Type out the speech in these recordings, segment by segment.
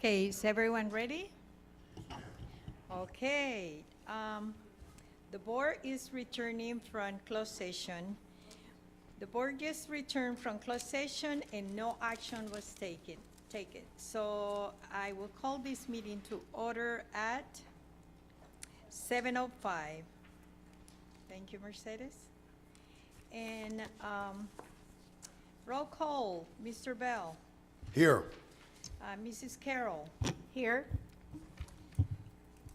Okay, is everyone ready? Okay. The board is returning from closed session. The board just returned from closed session and no action was taken. So I will call this meeting to order at 7:05. Thank you, Mercedes. And roll call, Mr. Bell. Here. Mrs. Carroll. Here.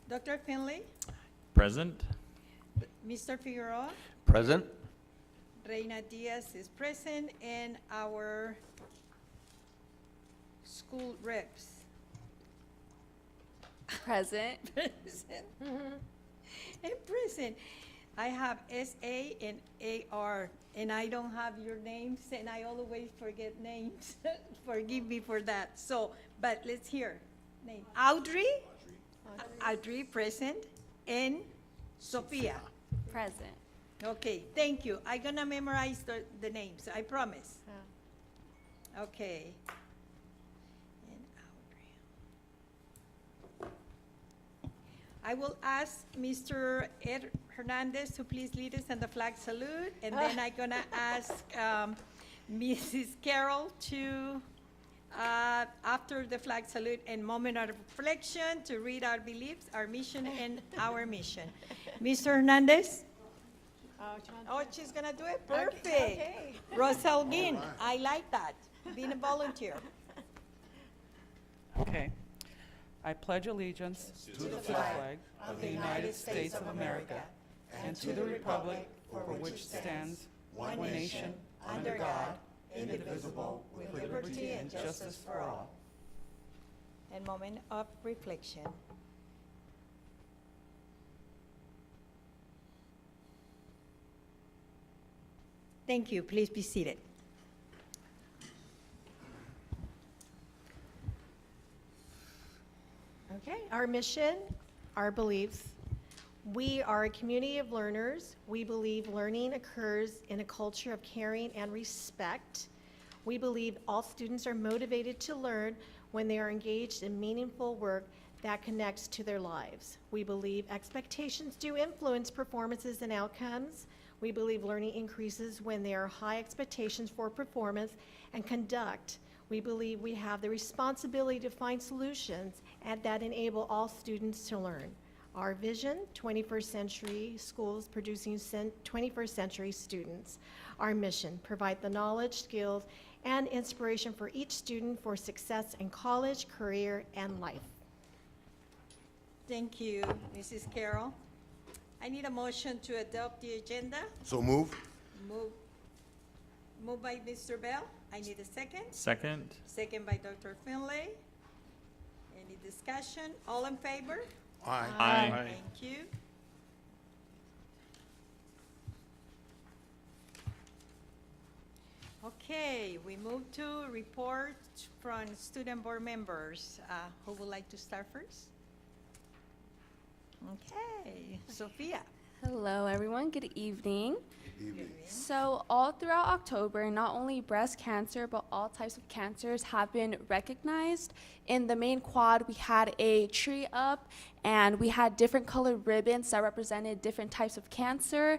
Dr. Finley. Present. Mr. Figueroa. Present. Reina Diaz is present, and our school reps. Present. Present. And present. I have SA and AR, and I don't have your names, and I always forget names. Forgive me for that. So, but let's hear name. Audrey. Audrey, present, and Sophia. Present. Okay, thank you. I'm gonna memorize the names, I promise. Okay. And Audrey. I will ask Mr. Ed Hernandez to please lead us in the flag salute, and then I'm gonna ask Mrs. Carroll to, after the flag salute and moment of reflection, to read our beliefs, our mission, and our mission. Mr. Hernandez? Oh, she's gonna do it? Perfect. Okay. Rosal Gin, I like that, being a volunteer. Okay. I pledge allegiance to the flag of the United States of America and to the republic for which stands one nation, under God, indivisible, with liberty and justice for all. And moment of reflection. Thank you. Please be seated. Okay, our mission, our beliefs. We are a community of learners. We believe learning occurs in a culture of caring and respect. We believe all students are motivated to learn when they are engaged in meaningful work that connects to their lives. We believe expectations do influence performances and outcomes. We believe learning increases when there are high expectations for performance and conduct. We believe we have the responsibility to find solutions and that enable all students to learn. Our vision, 21st century schools producing 21st century students. Our mission, provide the knowledge, skills, and inspiration for each student for success in college, career, and life. Thank you, Mrs. Carroll. I need a motion to adopt the agenda. So move. Moved by Mr. Bell. I need a second. Second. Second by Dr. Finlay. Any discussion? All in favor? Aye. Aye. Thank you. Okay, we move to reports from student board members. Who would like to start first? Okay, Sophia. Hello, everyone. Good evening. Evening. So, all throughout October, not only breast cancer, but all types of cancers have been recognized. In the main quad, we had a tree up, and we had different colored ribbons that represented different types of cancer.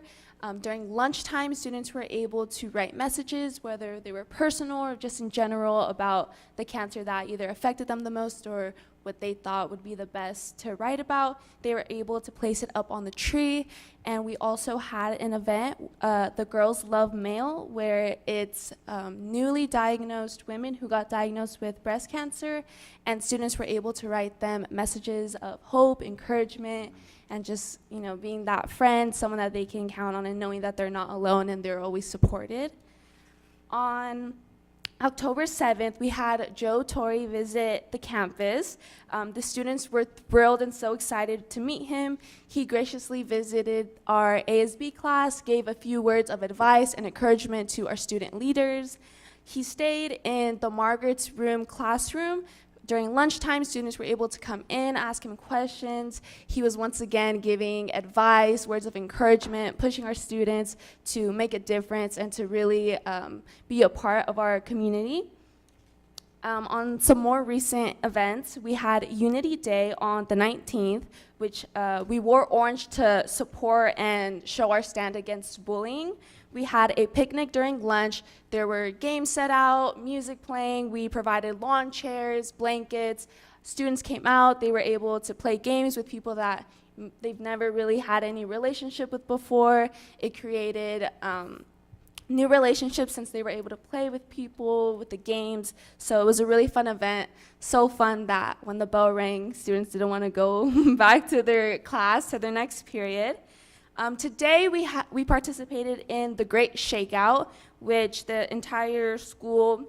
During lunchtime, students were able to write messages, whether they were personal or just in general, about the cancer that either affected them the most or what they thought would be the best to write about. They were able to place it up on the tree. And we also had an event, the Girls Love Mail, where it's newly diagnosed women who got diagnosed with breast cancer, and students were able to write them messages of hope, encouragement, and just, being that friend, someone that they can count on, and knowing that they're not alone and they're always supported. On October 7th, we had Joe Torre visit the campus. The students were thrilled and so excited to meet him. He graciously visited our ASB class, gave a few words of advice and encouragement to our student leaders. He stayed in the Margaret's room classroom. During lunchtime, students were able to come in, ask him questions. He was once again giving advice, words of encouragement, pushing our students to make a difference and to really be a part of our community. On some more recent events, we had Unity Day on the 19th, which we wore orange to support and show our stand against bullying. We had a picnic during lunch. There were games set out, music playing. We provided lawn chairs, blankets. Students came out. They were able to play games with people that they've never really had any relationship with before. It created new relationships since they were able to play with people, with the games. So it was a really fun event. So fun that when the bell rang, students didn't want to go back to their class, to their next period. Today we participated in the Great Shakeout, which the entire school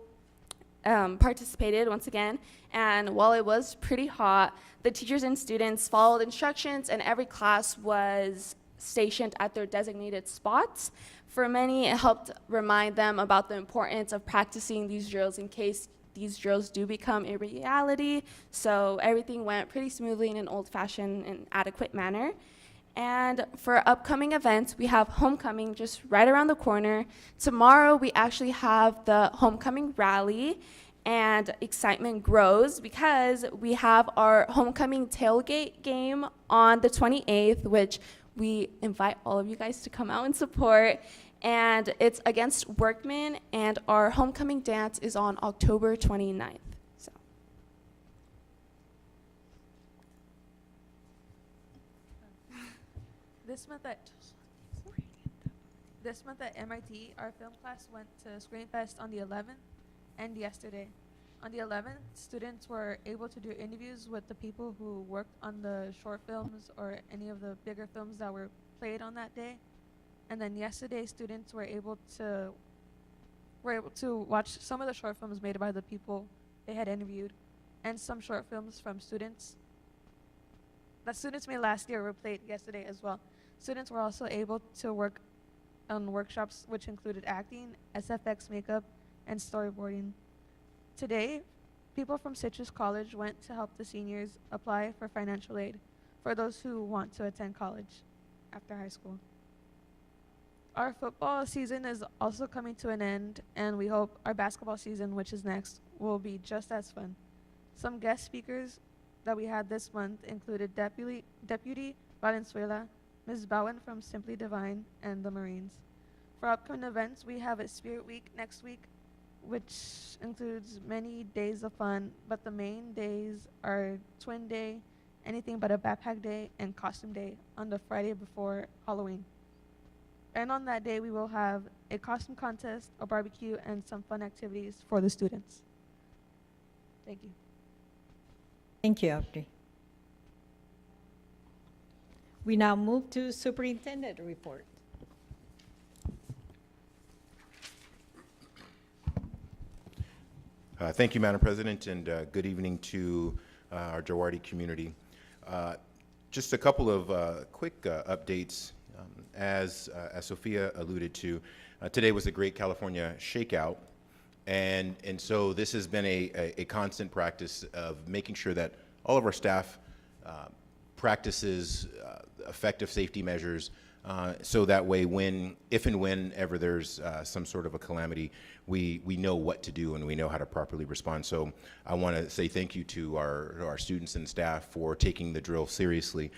participated once again. And while it was pretty hot, the teachers and students followed instructions, and every class was stationed at their designated spots. For many, it helped remind them about the importance of practicing these drills in case these drills do become a reality. So everything went pretty smoothly in an old-fashioned and adequate manner. And for upcoming events, we have homecoming just right around the corner. Tomorrow, we actually have the homecoming rally, and excitement grows because we have our homecoming tailgate game on the 28th, which we invite all of you guys to come out and support. And it's against Workman, and our homecoming dance is on October 29th. So. This month at MIT, our film class went to Screenfest on the 11th and yesterday. On the 11th, students were able to do interviews with the people who worked on the short films or any of the bigger films that were played on that day. And then yesterday, students were able to watch some of the short films made by the people they had interviewed, and some short films from students that students made last year were played yesterday as well. Students were also able to work on workshops which included acting, SFX makeup, and storyboarding. Today, people from Citrus College went to help the seniors apply for financial aid for those who want to attend college after high school. Our football season is also coming to an end, and we hope our basketball season, which is next, will be just as fun. Some guest speakers that we had this month included Deputy Valenzuela, Ms. Bowen from Simply Divine, and the Marines. For upcoming events, we have a Spirit Week next week, which includes many days of fun, but the main days are Twin Day, Anything But a Backpack Day, and Costume Day on the Friday before Halloween. And on that day, we will have a costume contest, a barbecue, and some fun activities for the students. Thank you. Thank you, Audrey. We now move to superintendent report. Thank you, Madam President, and good evening to our Duarte community. Just a couple of quick updates. As Sophia alluded to, today was the Great California Shakeout, and so this has been a constant practice of making sure that all of our staff practices effective safety measures, so that way if and whenever there's some sort of a calamity, we know what to do and we know how to properly respond. So I want to say thank you to our students and staff for taking the drill seriously.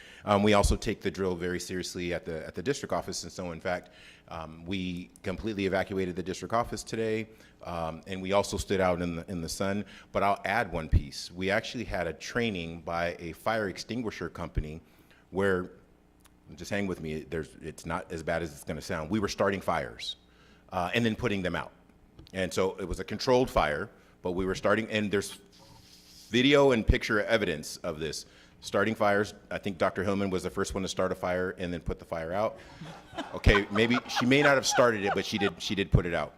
We also take the drill very seriously at the district office, and so in fact, we completely evacuated the district office today, and we also stood out in the sun. But I'll add one piece. We actually had a training by a fire extinguisher company where, just hang with me, it's not as bad as it's going to sound. We were starting fires and then putting them out. And so it was a controlled fire, but we were starting, and there's video and picture evidence of this. Starting fires, I think Dr. Hillman was the first one to start a fire and then put the fire out. Okay, maybe she may not have started it, but she did put it out.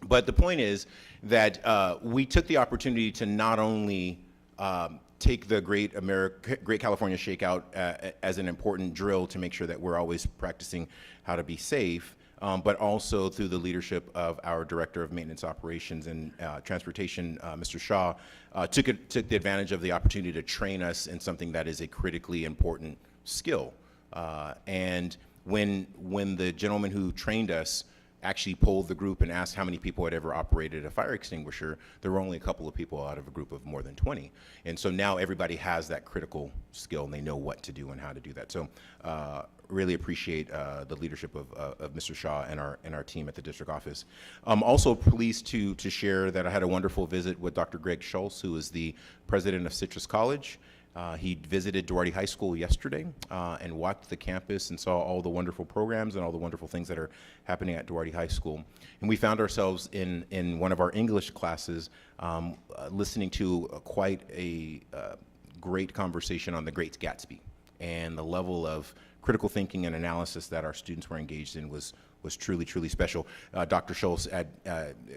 But the point is that we took the opportunity to not only take the Great California Shakeout as an important drill to make sure that we're always practicing how to be safe, but also through the leadership of our Director of Maintenance Operations and Transportation, Mr. Shaw, took the advantage of the opportunity to train us in something that is a critically important skill. And when the gentleman who trained us actually polled the group and asked how many people had ever operated a fire extinguisher, there were only a couple of people out of a group of more than 20. And so now everybody has that critical skill and they know what to do and how to do that. So really appreciate the leadership of Mr. Shaw and our team at the district office. I'm also pleased to share that I had a wonderful visit with Dr. Greg Schultz, who is the president of Citrus College. He visited Duarte High School yesterday and walked the campus and saw all the wonderful programs and all the wonderful things that are happening at Duarte High School. And we found ourselves in one of our English classes listening to quite a great conversation on the Great Gatsby. And the level of critical thinking and analysis that our students were engaged in was truly, truly special. Dr. Schultz had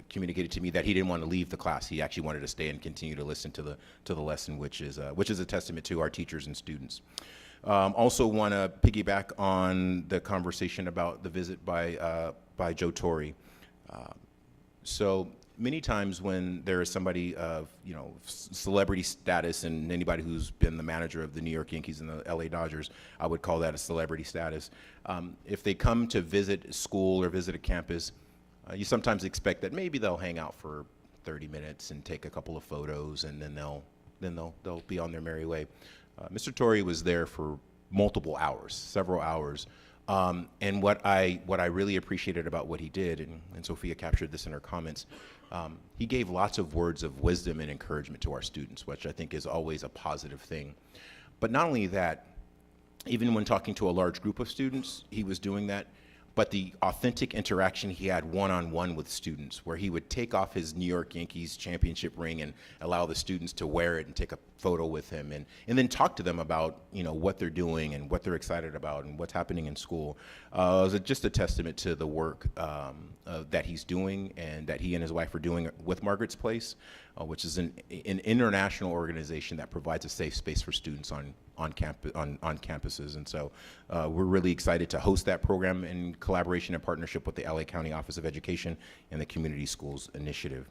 communicated to me that he didn't want to leave the class. He actually wanted to stay and continue to listen to the lesson, which is a testament to our teachers and students. Also want to piggyback on the conversation about the visit by Joe Torre. So many times when there is somebody of celebrity status, and anybody who's been the manager of the New York Yankees and the LA Dodgers, I would call that a celebrity status. If they come to visit school or visit a campus, you sometimes expect that maybe they'll hang out for 30 minutes and take a couple of photos, and then they'll be on their merry way. Mr. Torre was there for multiple hours, several hours. And what I really appreciated about what he did, and Sophia captured this in her comments, he gave lots of words of wisdom and encouragement to our students, which I think is always a positive thing. But not only that, even when talking to a large group of students, he was doing that, but the authentic interaction he had one-on-one with students, where he would take off his New York Yankees championship ring and allow the students to wear it and take a photo with him, and then talk to them about what they're doing and what they're excited about and what's happening in school. It was just a testament to the work that he's doing and that he and his wife are doing with Margaret's Place, which is an international organization that provides a safe space for students on campuses. And so we're really excited to host that program in collaboration and partnership with the LA County Office of Education and the Community Schools Initiative.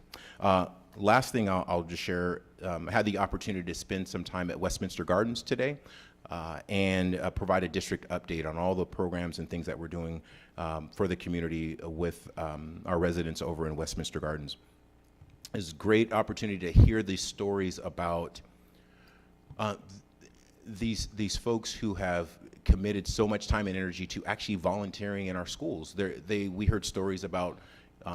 Last thing I'll just share, I had the opportunity to spend some time at Westminster Gardens today and provide a district update on all the programs and things that we're doing for the community with our residents over in Westminster Gardens. It's a great opportunity to hear these stories about these folks who have committed so much time and energy to actually volunteering in our schools. We heard stories about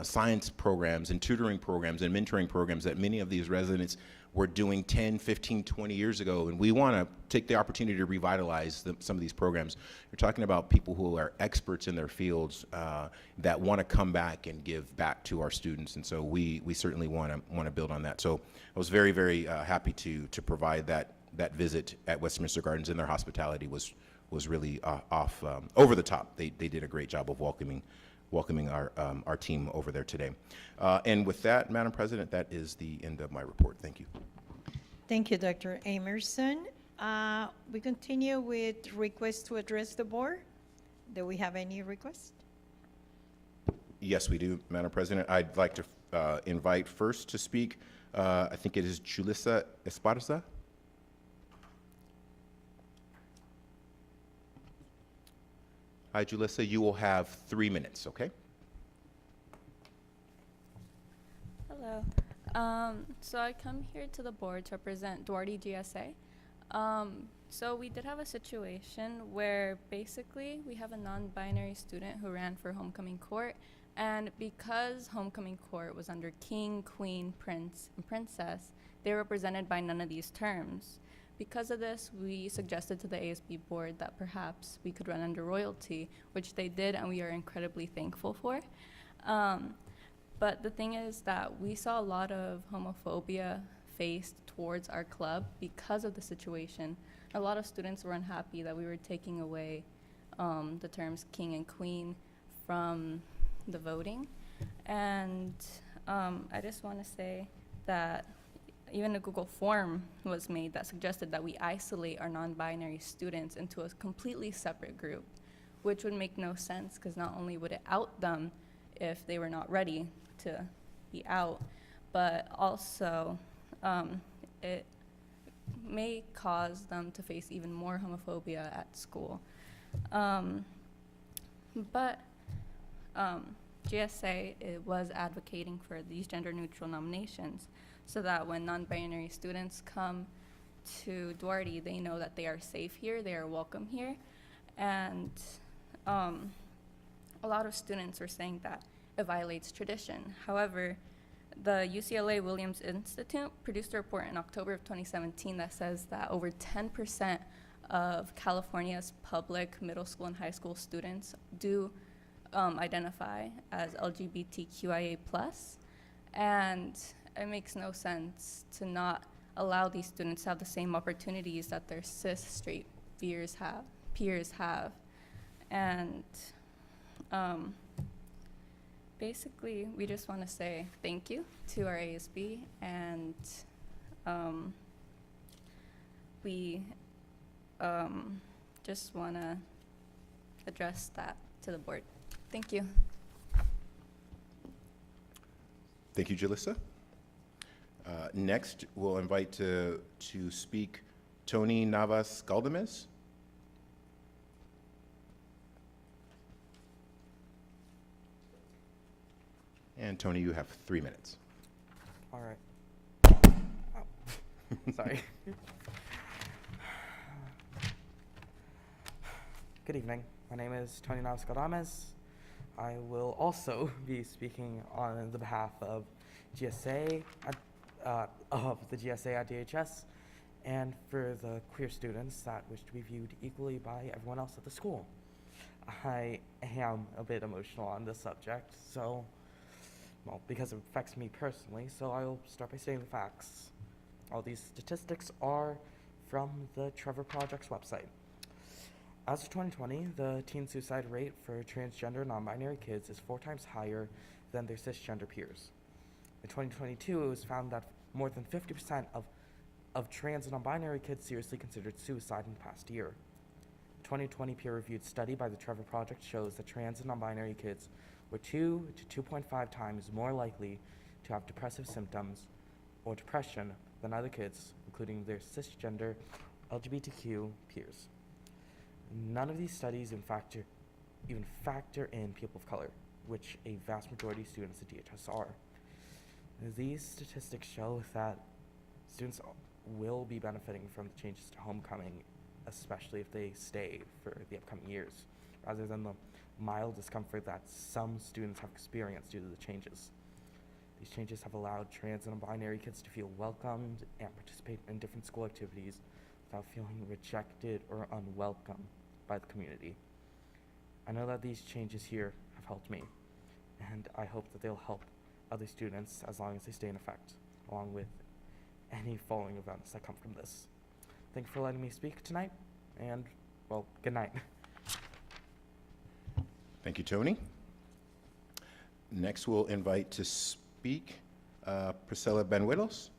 science programs and tutoring programs and mentoring programs that many of these residents were doing 10, 15, 20 years ago, and we want to take the opportunity to revitalize some of these programs. You're talking about people who are experts in their fields that want to come back and give back to our students, and so we certainly want to build on that. So I was very, very happy to provide that visit at Westminster Gardens, and their hospitality was really over the top. They did a great job of welcoming our team over there today. And with that, Madam President, that is the end of my report. Thank you. Thank you, Dr. Emerson. We continue with requests to address the board. Do we have any requests? Yes, we do, Madam President. I'd like to invite first to speak, I think it is Julissa Esparza. Hi, Julissa, you will have 3 minutes, okay? Hello. So I come here to the board to represent Duarte GSA. So we did have a situation where basically we have a non-binary student who ran for homecoming court, and because homecoming court was under king, queen, prince, and princess, they were represented by none of these terms. Because of this, we suggested to the ASB board that perhaps we could run under royalty, which they did, and we are incredibly thankful for. But the thing is that we saw a lot of homophobia faced towards our club because of the situation. A lot of students were unhappy that we were taking away the terms king and queen from the voting. And I just want to say that even a Google form was made that suggested that we isolate our non-binary students into a completely separate group, which would make no sense because not only would it out them if they were not ready to be out, but also it may cause them to face even more homophobia at school. But GSA was advocating for these gender-neutral nominations so that when non-binary students come to Duarte, they know that they are safe here, they are welcome here. And a lot of students were saying that it violates tradition. However, the UCLA Williams Institute produced a report in October of 2017 that says that over 10% of California's public middle school and high school students do identify as LGBTQIA+, and it makes no sense to not allow these students to have the same opportunities that their cis straight peers have. And basically, we just want to say thank you to our ASB, and we just want to address that to the board. Thank you. Thank you, Jalissa. Next, we'll invite to speak Tony Navas Galdames. And Tony, you have 3 minutes. All right. Oh. Sorry. Good evening. My name is Tony Navas Galdames. I will also be speaking on the behalf of GSA, of the GSA at DHS, and for the queer students that wish to be viewed equally by everyone else at the school. I am a bit emotional on this subject, so, well, because it affects me personally, so I'll start by stating the facts. All these statistics are from the Trevor Project's website. As of 2020, the teen suicide rate for transgender non-binary kids is 4 times higher than their cisgender peers. In 2022, it was found that more than 50% of trans and non-binary kids seriously considered suicide in the past year. A 2020 peer-reviewed study by the Trevor Project shows that trans and non-binary kids were 2 to 2.5 times more likely to have depressive symptoms or depression than other kids, including their cisgender LGBTQ peers. None of these studies even factor in people of color, which a vast majority of students at DHS are. These statistics show that students will be benefiting from the changes to homecoming, especially if they stay for the upcoming years, rather than the mild discomfort that some students have experienced due to the changes. These changes have allowed trans and non-binary kids to feel welcomed and participate in different school activities without feeling rejected or unwelcome by the community. I know that these changes here have helped me, and I hope that they'll help other students as long as they stay in effect, along with any following events that come from this. Thank you for letting me speak tonight, and, well, good night. Thank you, Tony. Next, we'll invite to speak Priscilla Benuelos.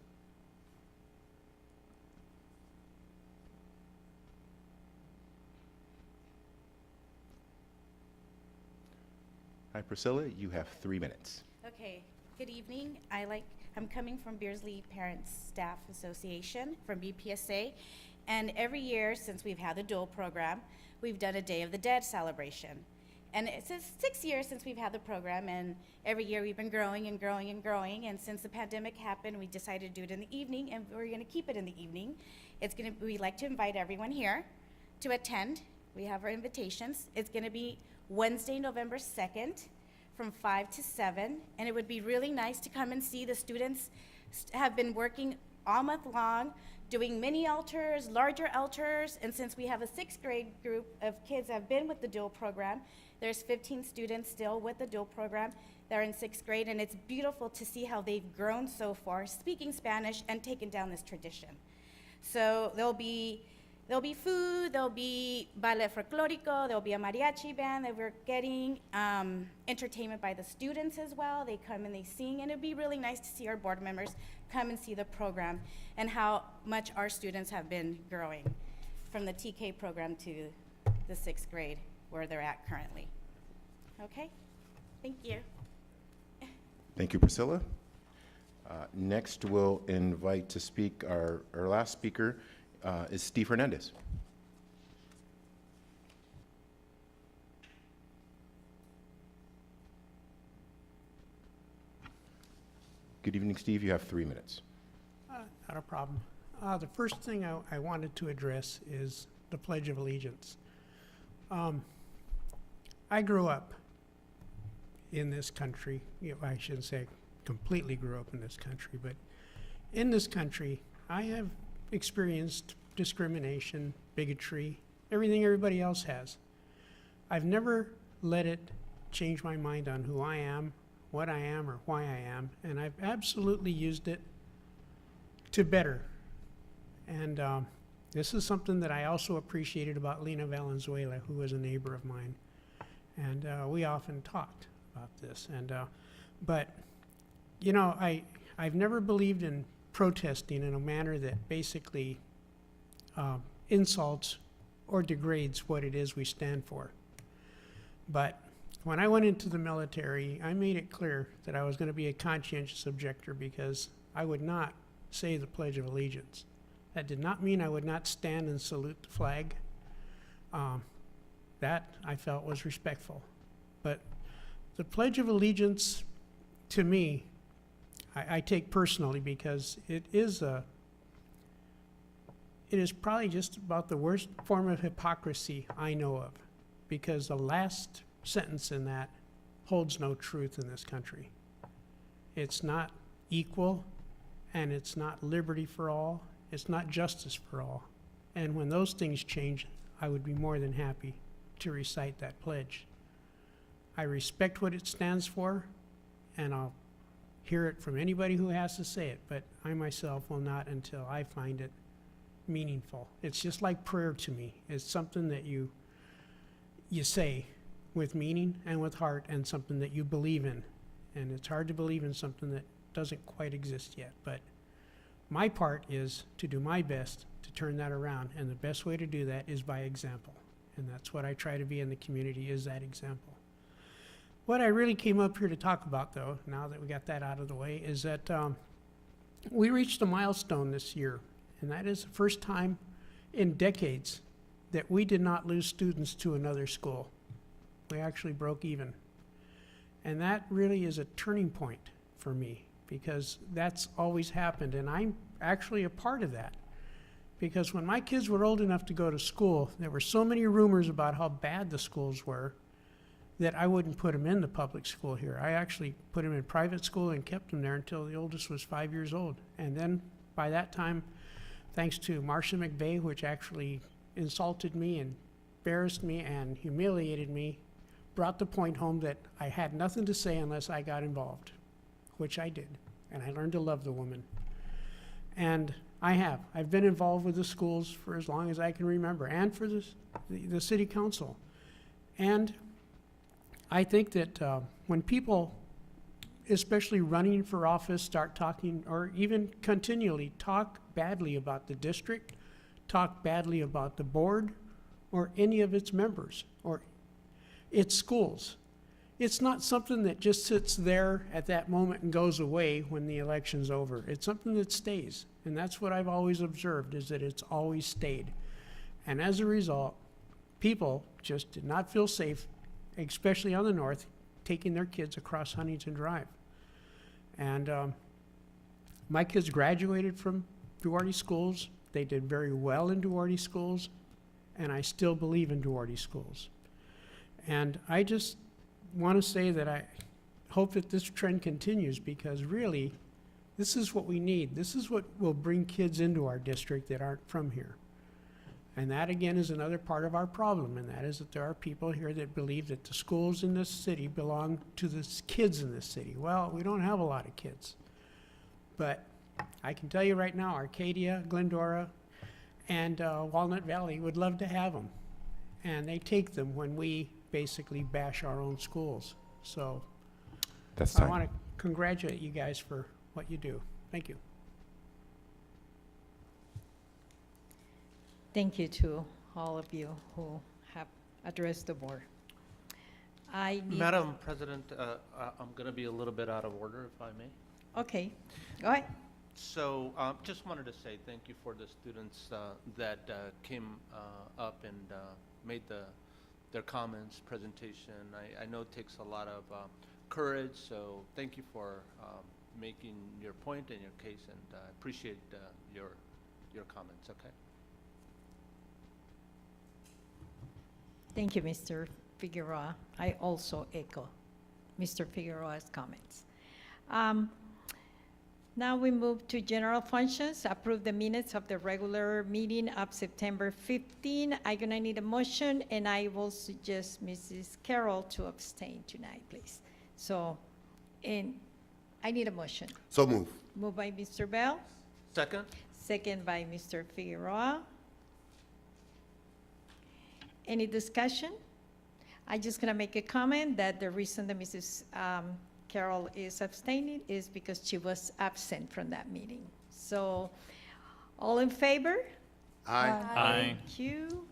Hi, Priscilla. You have 3 minutes. Okay, good evening. I'm coming from Beardsley Parents Staff Association from BPSA, and every year since we've had the dual program, we've done a Day of the Dead celebration. And it's 6 years since we've had the program, and every year we've been growing and growing and growing, and since the pandemic happened, we decided to do it in the evening, and we're gonna keep it in the evening. We'd like to invite everyone here to attend. We have our invitations. It's gonna be Wednesday, November 2nd, from 5 to 7, and it would be really nice to come and see. The students have been working all month long, doing mini altars, larger altars, and since we have a 6th grade group of kids that have been with the dual program, there's 15 students still with the dual program that are in 6th grade, and it's beautiful to see how they've grown so far, speaking Spanish and taken down this tradition. So there'll be food, there'll be ballet folklorico, there'll be a mariachi band that we're getting, entertainment by the students as well. They come and they sing, and it'd be really nice to see our board members come and see the program and how much our students have been growing from the TK program to the 6th grade where they're at currently. Okay, thank you. Thank you, Priscilla. Next, we'll invite to speak our last speaker is Steve Hernandez. Good evening, Steve. You have 3 minutes. Not a problem. The first thing I wanted to address is the Pledge of Allegiance. I grew up in this country. I shouldn't say completely grew up in this country, but in this country, I have experienced discrimination, bigotry, everything everybody else has. I've never let it change my mind on who I am, what I am, or why I am, and I've absolutely used it to better. And this is something that I also appreciated about Lena Valenzuela, who was a neighbor of mine. And we often talked about this. And but, you know, I've never believed in protesting in a manner that basically insults or degrades what it is we stand for. But when I went into the military, I made it clear that I was going to be a conscientious objector because I would not say the Pledge of Allegiance. That did not mean I would not stand and salute the flag. That I felt was respectful. But the Pledge of Allegiance, to me, I take personally because it is probably just about the worst form of hypocrisy I know of, because the last sentence in that holds no truth in this country. It's not equal, and it's not liberty for all. It's not justice for all. And when those things change, I would be more than happy to recite that pledge. I respect what it stands for, and I'll hear it from anybody who has to say it, but I myself will not until I find it meaningful. It's just like prayer to me. It's something that you say with meaning and with heart, and something that you believe in. And it's hard to believe in something that doesn't quite exist yet, but my part is to do my best to turn that around, and the best way to do that is by example. And that's what I try to be in the community, is that example. What I really came up here to talk about, though, now that we got that out of the way, is that we reached a milestone this year, and that is the first time in decades that we did not lose students to another school. We actually broke even. And that really is a turning point for me, because that's always happened, and I'm actually a part of that. Because when my kids were old enough to go to school, there were so many rumors about how bad the schools were that I wouldn't put them in the public school here. I actually put them in private school and kept them there until the oldest was 5 years old. And then by that time, thanks to Marcia McVeigh, which actually insulted me and embarrassed me and humiliated me, brought the point home that I had nothing to say unless I got involved, which I did. And I learned to love the woman. And I've been involved with the schools for as long as I can remember, and for the city council. And I think that when people, especially running for office, start talking, or even continually talk badly about the district, talk badly about the board, or any of its members, or its schools, it's not something that just sits there at that moment and goes away when the election's over. It's something that stays. And that's what I've always observed, is that it's always stayed. And as a result, people just did not feel safe, especially on the north, taking their kids across Huntington Drive. And my kids graduated from Duarte schools. They did very well in Duarte schools, and I still believe in Duarte schools. And I just want to say that I hope that this trend continues, because really, this is what we need. This is what will bring kids into our district that aren't from here. And that, again, is another part of our problem, and that is that there are people here that believe that the schools in this city belong to the kids in this city. Well, we don't have a lot of kids. But I can tell you right now, Arcadia, Glendora, and Walnut Valley would love to have them. And they take them when we basically bash our own schools. So That's I time. want to congratulate you guys for what you do. Thank you. Thank you to all of you who have addressed the board. Madam President, I'm going to be a little bit out of order, if I may. Okay, go ahead. So just wanted to say thank you for the students that came up and made their comments, presentation. I know it takes a lot of courage, so thank you for making your point and your case, and I appreciate your comments, okay? Thank you, Mr. Figueroa. I also echo Mr. Figueroa's comments. Now we move to general functions. Approve the minutes of the regular meeting of September 15. I'm gonna need a motion, and I will suggest Mrs. Carroll to abstain tonight, please. So, and I need a motion. So move. Moved by Mr. Bell, Second? second by Mr. Figueroa. Any discussion? I'm just gonna make a comment that the reason that Mrs. Carroll is abstaining is because she was absent from that meeting. So, all in favor? Aye. Thank you.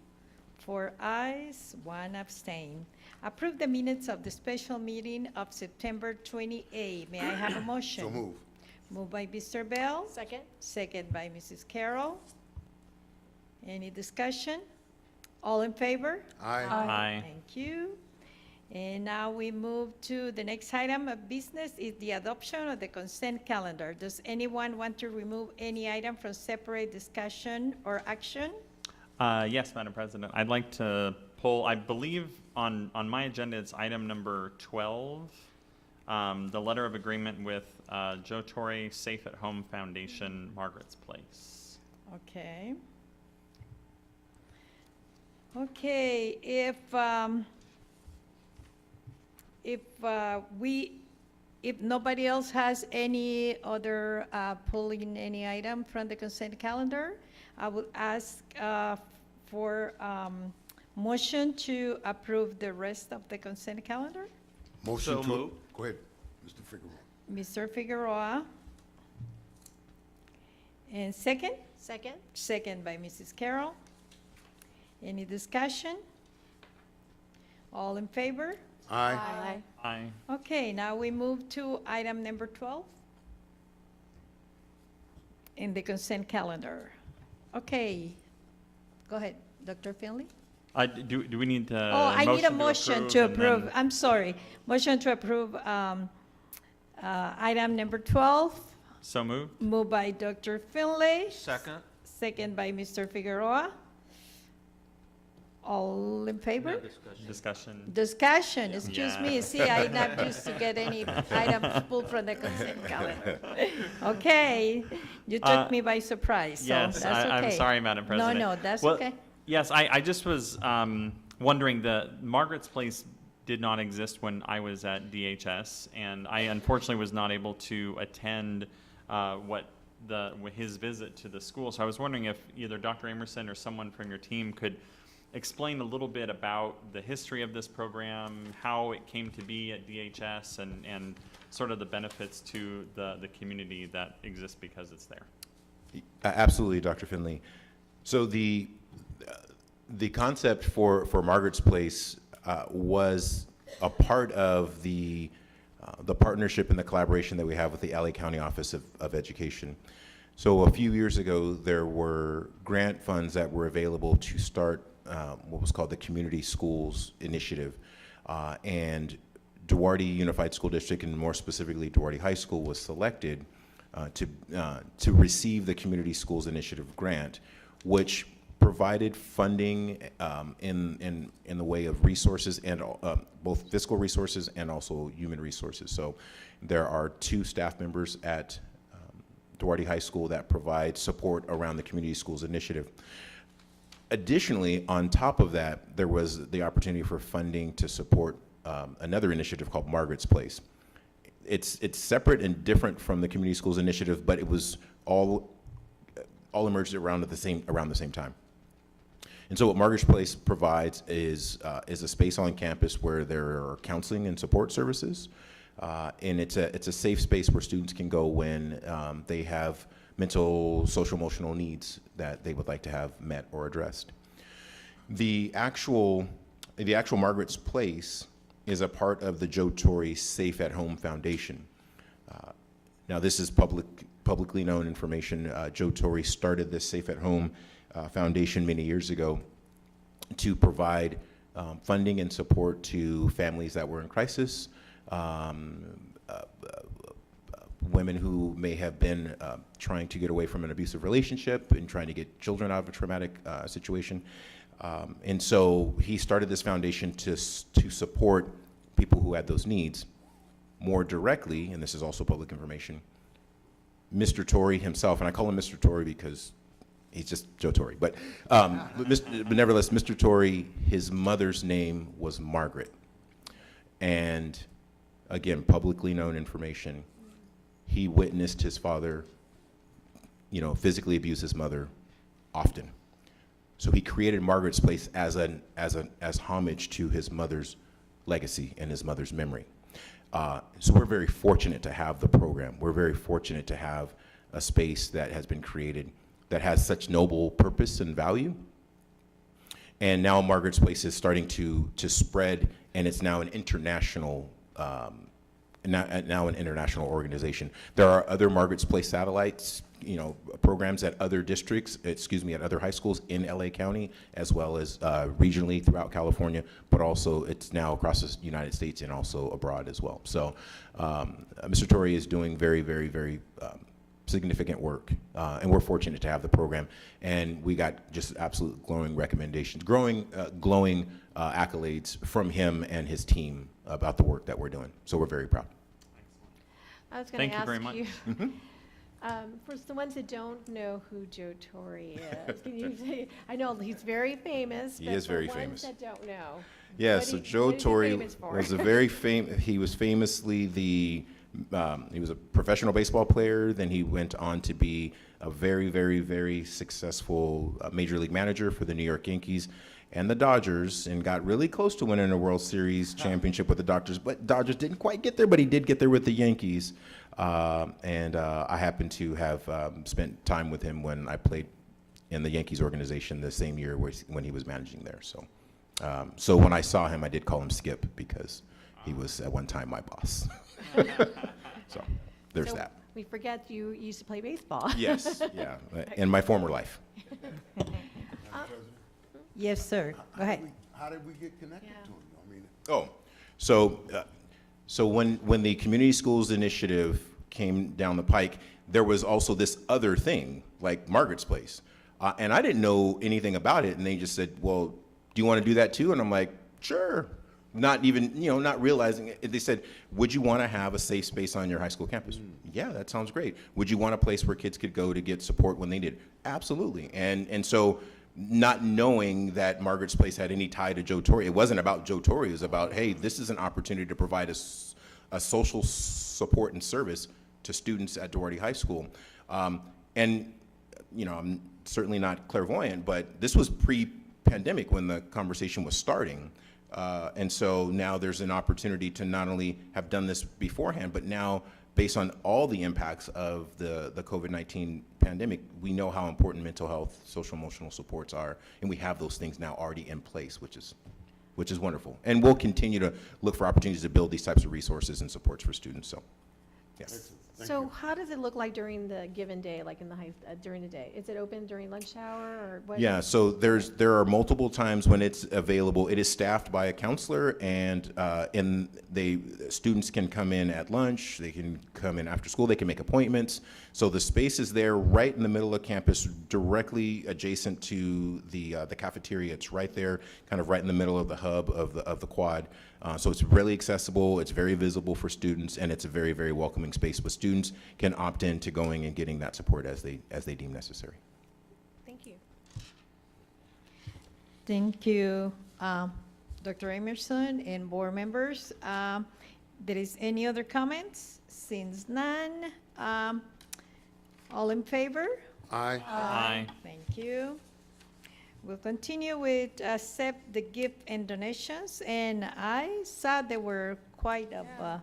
4 ayes, 1 abstain. Approve the minutes of the special meeting of September 28. May I have a motion? So move. Moved by Mr. Bell, Second? second by Mrs. Carroll. Any discussion? All in favor? Aye. Thank you. And now we move to the next item of business is the adoption of the consent calendar. Does anyone want to remove any item from separate discussion or action? Yes, Madam President. I'd like to pull, I believe on my agenda, it's item number 12, the letter of agreement with Joe Torre Safe at Home Foundation, Margaret's Place. Okay. Okay, if nobody else has any other pulling any item from the consent calendar, I will ask for motion to approve the rest of the consent calendar. Motion So to. move. Go ahead, Mr. Figueroa. Mr. Figueroa. And second? Second? Second by Mrs. Carroll. Any discussion? All in favor? Aye. Aye. Okay, now we move to item number 12 in the consent calendar. Okay, go ahead, Dr. Finley. Do we need to? Oh, I need a motion to and then- approve, I'm sorry, motion to approve item number 12, So moved? moved by Dr. Finley, Second? second by Mr. Figueroa. All in No favor? discussion. Discussion. Discussion, excuse Yeah. me, see, I'm not used to get any items pulled from the consent calendar. Okay, you took me by surprise, so that's Yes, okay. I'm sorry, Madam President. No, that's Well, okay. Yes, I just was wondering, the Margaret's Place did not exist when I was at DHS, and I unfortunately was not able to attend his visit to the school. So I was wondering if either Dr. Amerson or someone from your team could explain a little bit about the history of this program, how it came to be at DHS, and sort of the benefits to the community that exists because it's there. Absolutely, Dr. Finley. So the concept for Margaret's Place was a part of the partnership and the collaboration that we have with the LA County Office of Education. So a few years ago, there were grant funds that were available to start what was called the Community Schools Initiative. And Duarte Unified School District, and more specifically Duarte High School, was selected to receive the Community Schools Initiative grant, which provided funding in the way of resources, and both fiscal resources and also human resources. So there are 2 staff members at Duarte High School that provide support around the Community Schools Initiative. Additionally, on top of that, there was the opportunity for funding to support another initiative called Margaret's Place. It's separate and different from the Community Schools Initiative, but it was all emerged around the same time. And so what Margaret's Place provides is a space on campus where there are counseling and support services, and it's a safe space where students can go when they have mental, social, emotional needs that they would like to have met or addressed. The actual Margaret's Place is a part of the Joe Torre Safe at Home Foundation. Now, this is publicly known information. Joe Torre started this Safe at Home Foundation many years ago to provide funding and support to families that were in crisis, women who may have been trying to get away from an abusive relationship and trying to get children out of a traumatic situation. And so he started this foundation to support people who had those needs. More directly, and this is also public information, Mr. Torrey himself, and I call him Mr. Torrey because he's just Joe Torrey, but nevertheless, Mr. Torrey, his mother's name was Margaret. And again, publicly known information, he witnessed his father, physically abuse his mother often. So he created Margaret's Place as homage to his mother's legacy and his mother's memory. So we're very fortunate to have the program. We're very fortunate to have a space that has been created that has such noble purpose and value. And now Margaret's Place is starting to spread, and it's now an international now an international organization. There are other Margaret's Place satellites, programs at other districts, at other high schools in LA County, as well as regionally throughout California, but also it's now across the United States and also abroad as well. So Mr. Torrey is doing very, very, very significant work, and we're fortunate to have the program. And we got just absolute glowing recommendations, glowing accolades from him and his team about the work that we're doing. So we're very proud. I was going to ask Thank you very much. For the ones that don't know who Joe Torrey is, can you say, I know he's very famous, He but is very for famous. ones that don't know. Yeah, what so he- Joe what is he Torrey famous for? was he was famously he was a professional baseball player, then he went on to be a very, very, very successful major league manager for the New York Yankees and the Dodgers, and got really close to winning a World Series championship with the Dodgers, but Dodgers didn't quite get there, but he did get there with the Yankees. And I happened to have spent time with him when I played in the Yankees organization the same year when he was managing there. So when I saw him, I did call him Skip because he was at one time my boss. So there's So that. We forget you used to play baseball. Yes, yeah, in my former life. Yes, sir. Go ahead. How did we get connected to him? I mean, Oh, so when the Community Schools Initiative came down the pike, there was also this other thing, like Margaret's Place. And I didn't know anything about it, and they just said, well, do you want to do that too? And I'm like, sure. Not even, not realizing it. They said, would you want to have a safe space on your high school campus? Yeah, that sounds great. Would you want a place where kids could go to get support when they need it? Absolutely. And so not knowing that Margaret's Place had any tie to Joe Torrey, it wasn't about Joe Torrey, it was about, hey, this is an opportunity to provide a social support and service to students at Duarte High School. And, I'm certainly not clairvoyant, but this was pre-pandemic when the conversation was starting. And so now there's an opportunity to not only have done this beforehand, but now based on all the impacts of the COVID-19 pandemic, we know how important mental health, social emotional supports are, and we have those things now already in place, which is wonderful. And we'll continue to look for opportunities to build these types of resources and supports for students, so, yes. So how does it look like during the given day, like in the during the day? Is it open during lunch hour or what? Yeah, so there are multiple times when it's available. It is staffed by a counselor, and students can come in at lunch, they can come in after school, they can make appointments. So the space is there right in the middle of campus, directly adjacent to the cafeteria. It's right there, kind of right in the middle of the hub of the quad. So it's really accessible, it's very visible for students, and it's a very, very welcoming space. But students can opt in to going and getting that support as they deem necessary. Thank you. Thank you, Dr. Emerson and board members. There is any other comments? Since none, all in favor? Aye. Aye. Thank you. We'll continue with accept the gift and donations, and I saw there were quite a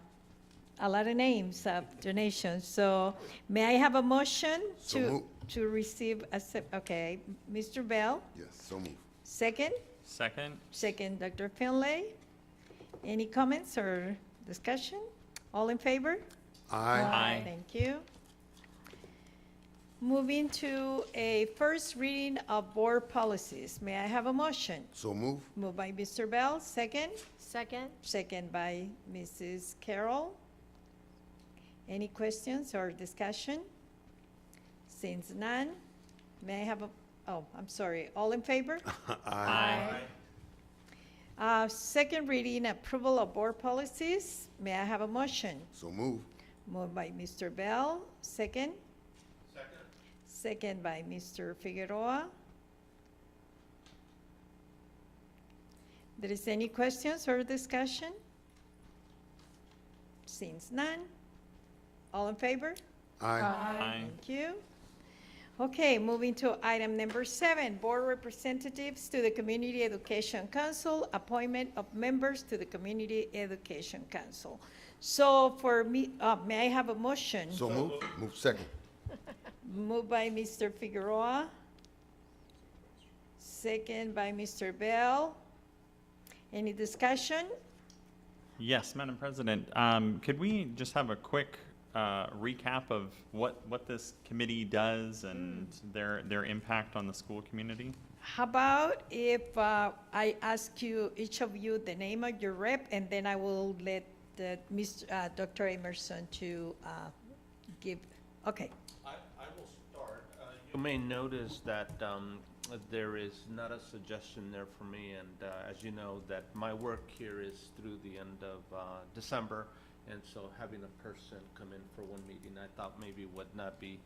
lot of names of donations. So may I have a motion So moved. to receive, okay, Mr. Bell, Yes, so move. second? Second? Second, Dr. Finlay. Any comments or discussion? All in favor? Aye. Aye. Thank you. Moving to a first reading of board policies. May I have a motion? So move. Moved by Mr. Bell, second. Second? Second by Mrs. Carroll. Any questions or discussion? Since none, may I have a, oh, I'm sorry, all in favor? Aye. Second reading, approval of board policies. May I have a motion? So move. Moved by Mr. Bell, second? Second by Mr. Figueroa. There is any questions or discussion? Since none, all in favor? Aye. Aye. Thank you. Okay, moving to item number 7, board representatives to the Community Education Council, appointment of members to the Community Education Council. So for me, may I have a motion? So move. Move second. Moved by Mr. Figueroa. Second by Mr. Bell. Any discussion? Yes, Madam President. Could we just have a quick recap of what this committee does and their impact on the school community? How about if I ask you, each of you, the name of your rep, and then I will let Dr. Emerson to give, okay. I will start. You may notice that there is not a suggestion there for me, and as you know, that my work here is through the end of December, and so having a person come in for one meeting, I thought maybe would not be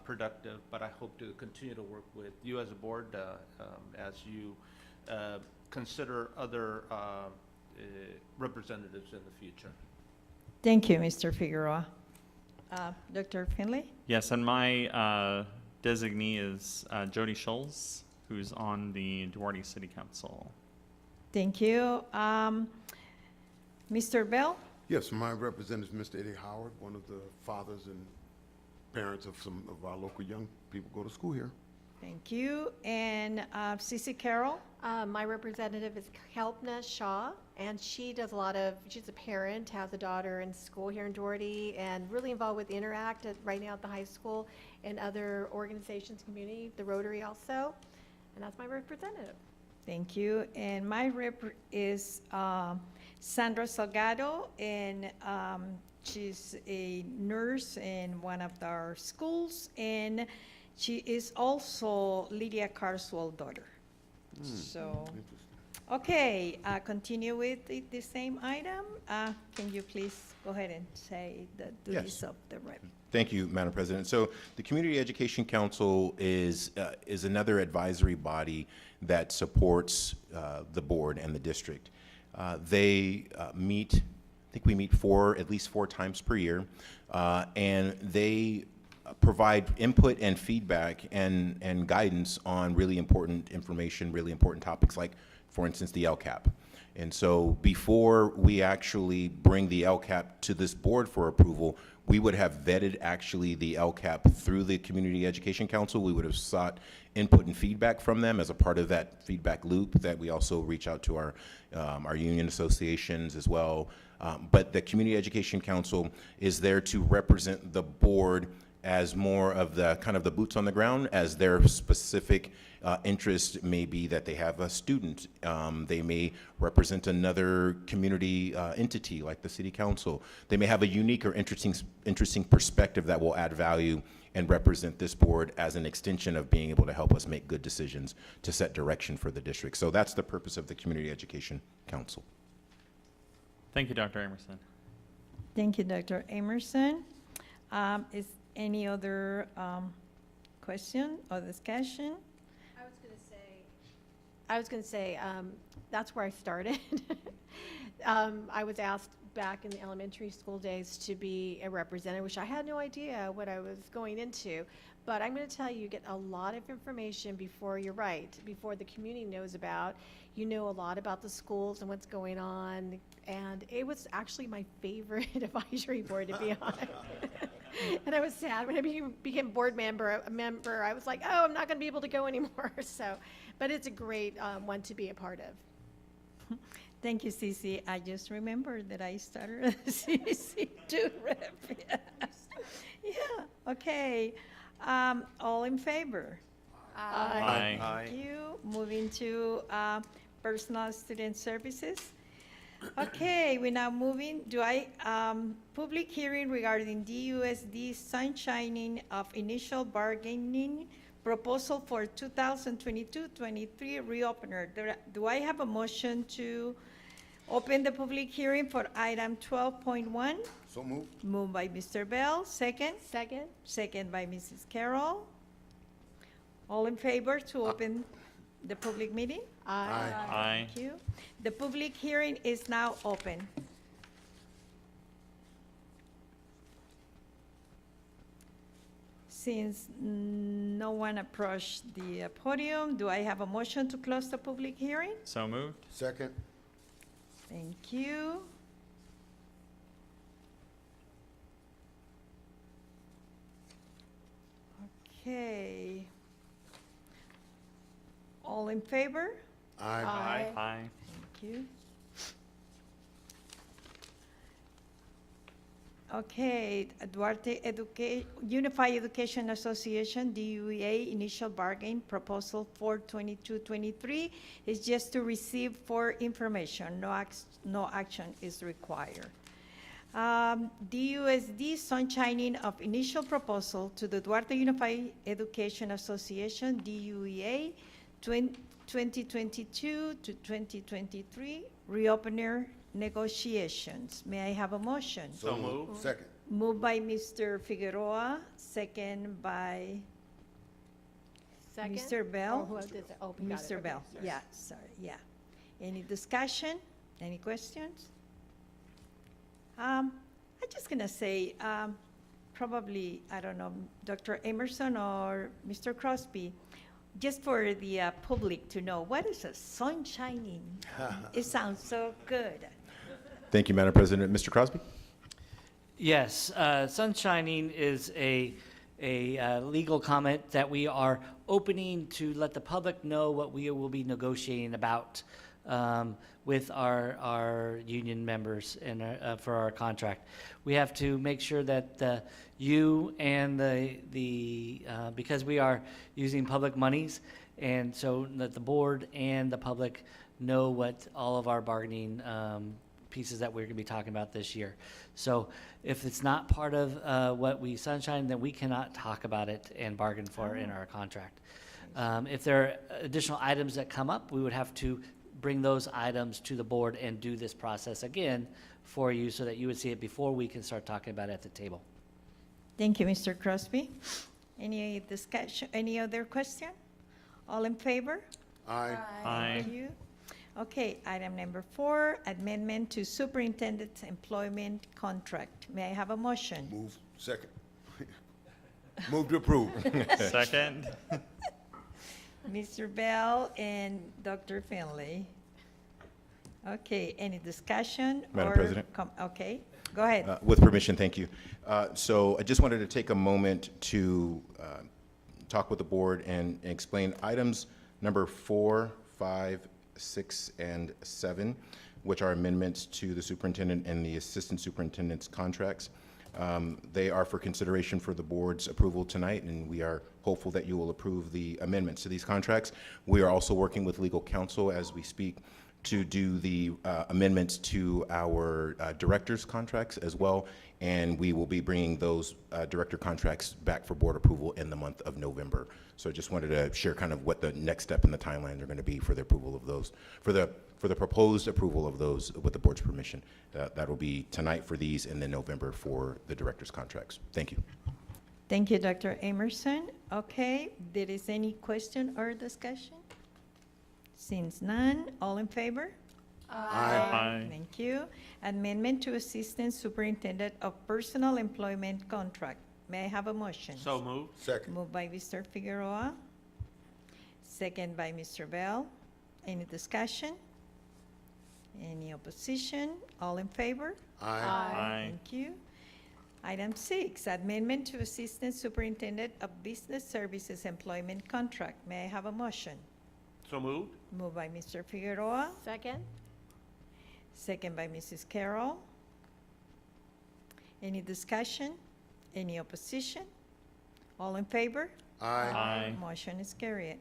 productive, but I hope to continue to work with you as a board as you consider other representatives in the future. Thank you, Mr. Figueroa. Dr. Finley? Yes, and my designee is Jody Schulz, who's on the Duarte City Council. Thank you. Mr. Bell? Yes, my representative is Mr. Eddie Howard, one of the fathers and parents of some of our local young people go to school here. Thank you. And Cece Carroll? My representative is Kelpna Shaw, and she does a lot of, she's a parent, has a daughter in school here in Duarte, and really involved with Interact right now at the high school and other organizations, community, the Rotary also, and that's my representative. Thank you. And my rep is Sandra Salgado, and she's a nurse in one of our schools, and she is also Lydia Carswell's daughter. So, okay, continue with the same item. Can you please go ahead and say the duties of the rep? Thank you, Madam President. So the Community Education Council is another advisory body that supports the board and the district. They meet, I think we meet at least four times per year, and they provide input and feedback and guidance on really important information, really important topics, like, for instance, the LCAP. And so before we actually bring the LCAP to this board for approval, we would have vetted actually the LCAP through the Community Education Council. We would have sought input and feedback from them as a part of that feedback loop that we also reach out to our union associations as well. But the Community Education Council is there to represent the board as more of the kind of the boots on the ground, as their specific interest may be that they have a student. They may represent another community entity like the city council. They may have a unique or interesting perspective that will add value and represent this board as an extension of being able to help us make good decisions to set direction for the district. So that's the purpose of the Community Education Council. Thank you, Dr. Emerson. Thank you, Dr. Emerson. Is any other question or discussion? I was going to say, that's where I started. I was asked back in the elementary school days to be a representative, which I had no idea what I was going into. But I'm going to tell you, you get a lot of information before you're right, before the community knows about. You know a lot about the schools and what's going on. And it was actually my favorite advisory board, to be honest. And I was sad when I became board member. I was like, oh, I'm not going to be able to go anymore. So, but it's a great one to be a part of. Thank you, Cece. I just remembered that I started as CC2 rep. Yeah, okay. All in favor? Aye. Thank you. Moving to personal student services. Okay, we're now moving, public hearing regarding DUSD sunshining of initial bargaining proposal for 2022-23 reopener. Do I have a motion to open the public hearing for item 12.1? So moved. Moved by Mr. Bell, second. Second? Second by Mrs. Carroll. All in favor to open the public meeting? Aye. Aye. Thank you. The public hearing is now open. Since no one approached the podium, do I have a motion to close the public hearing? So moved. Second. Thank you. Okay. All in favor? Aye. Aye. Thank you. Okay, Duarte Unified Education Association, DUEA, initial bargain proposal for 22-23 is just to receive for information. No action is required. DUSD sunshining of initial proposal to the Duarte Unified Education Association, DUEA, 2022 to 2023 reopener negotiations. May I have a motion? So moved. Second. Moved by Mr. Figueroa, second by Second? Mr. Bell. Or who did that? Oh, we got it. Mr. Okay, Bell, sorry. yeah, sorry, yeah. Any discussion? Any questions? I'm just gonna say, probably, I don't know, Dr. Emerson or Mr. Crosby, just for the public to know, what is a sun shining? It sounds so good. Thank you, Madam President. Mr. Crosby? Yes, sunshining is a legal comment that we are opening to let the public know what we will be negotiating about with our union members and for our contract. We have to make sure that you and because we are using public monies, and so that the board and the public know what all of our bargaining pieces that we're going to be talking about this year. So if it's not part of what we sunshine, then we cannot talk about it and bargain for it in our contract. If there are additional items that come up, we would have to bring those items to the board and do this process again for you so that you would see it before we can start talking about it at the table. Thank you, Mr. Crosby. Any discussion, any other question? All in favor? Aye. Aye. Thank you. Okay, item number 4, amendment to superintendent's employment contract. May I have a motion? Move. Second. Move to approve. Second. Mr. Bell and Dr. Finley. Okay, any discussion? Madam or President? Okay, go ahead. With permission, thank you. So I just wanted to take a moment to talk with the board and explain items number 4, 5, 6, and 7, which are amendments to the superintendent and the assistant superintendent's contracts. They are for consideration for the board's approval tonight, and we are hopeful that you will approve the amendments to these contracts. We are also working with legal counsel as we speak to do the amendments to our director's contracts as well, and we will be bringing those director contracts back for board approval in the month of November. So I just wanted to share kind of what the next step in the timeline are going to be for the approval of those, for the proposed approval of those with the board's permission. That will be tonight for these, and then November for the director's contracts. Thank you. Thank you, Dr. Emerson. Okay, there is any question or discussion? Since none, all in favor? Aye. Thank you. Amendment to Assistant Superintendent of Personal Employment Contract. May I have a motion? So moved. Second. Moved by Mr. Figueroa, second by Mr. Bell. Any discussion? Any opposition? All in favor? Aye. Aye. Thank you. Item 6, amendment to Assistant Superintendent of Business Services Employment Contract. May I have a motion? So moved. Moved by Mr. Figueroa, Second? second by Mrs. Carroll. Any discussion? Any opposition? All in favor? Aye. Motion is carried.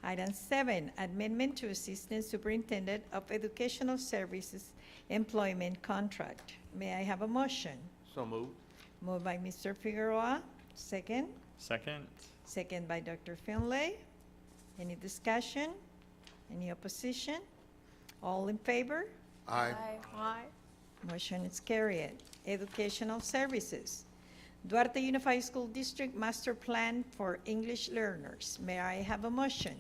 Item 7, amendment to Assistant Superintendent of Educational Services Employment Contract. May I have a motion? So moved. Moved by Mr. Figueroa, second. Second. Second by Dr. Finlay. Any discussion? Any opposition? All in favor? Aye. Aye. Motion is carried. Educational Services. Duarte Unified School District Master Plan for English Learners. May I have a motion?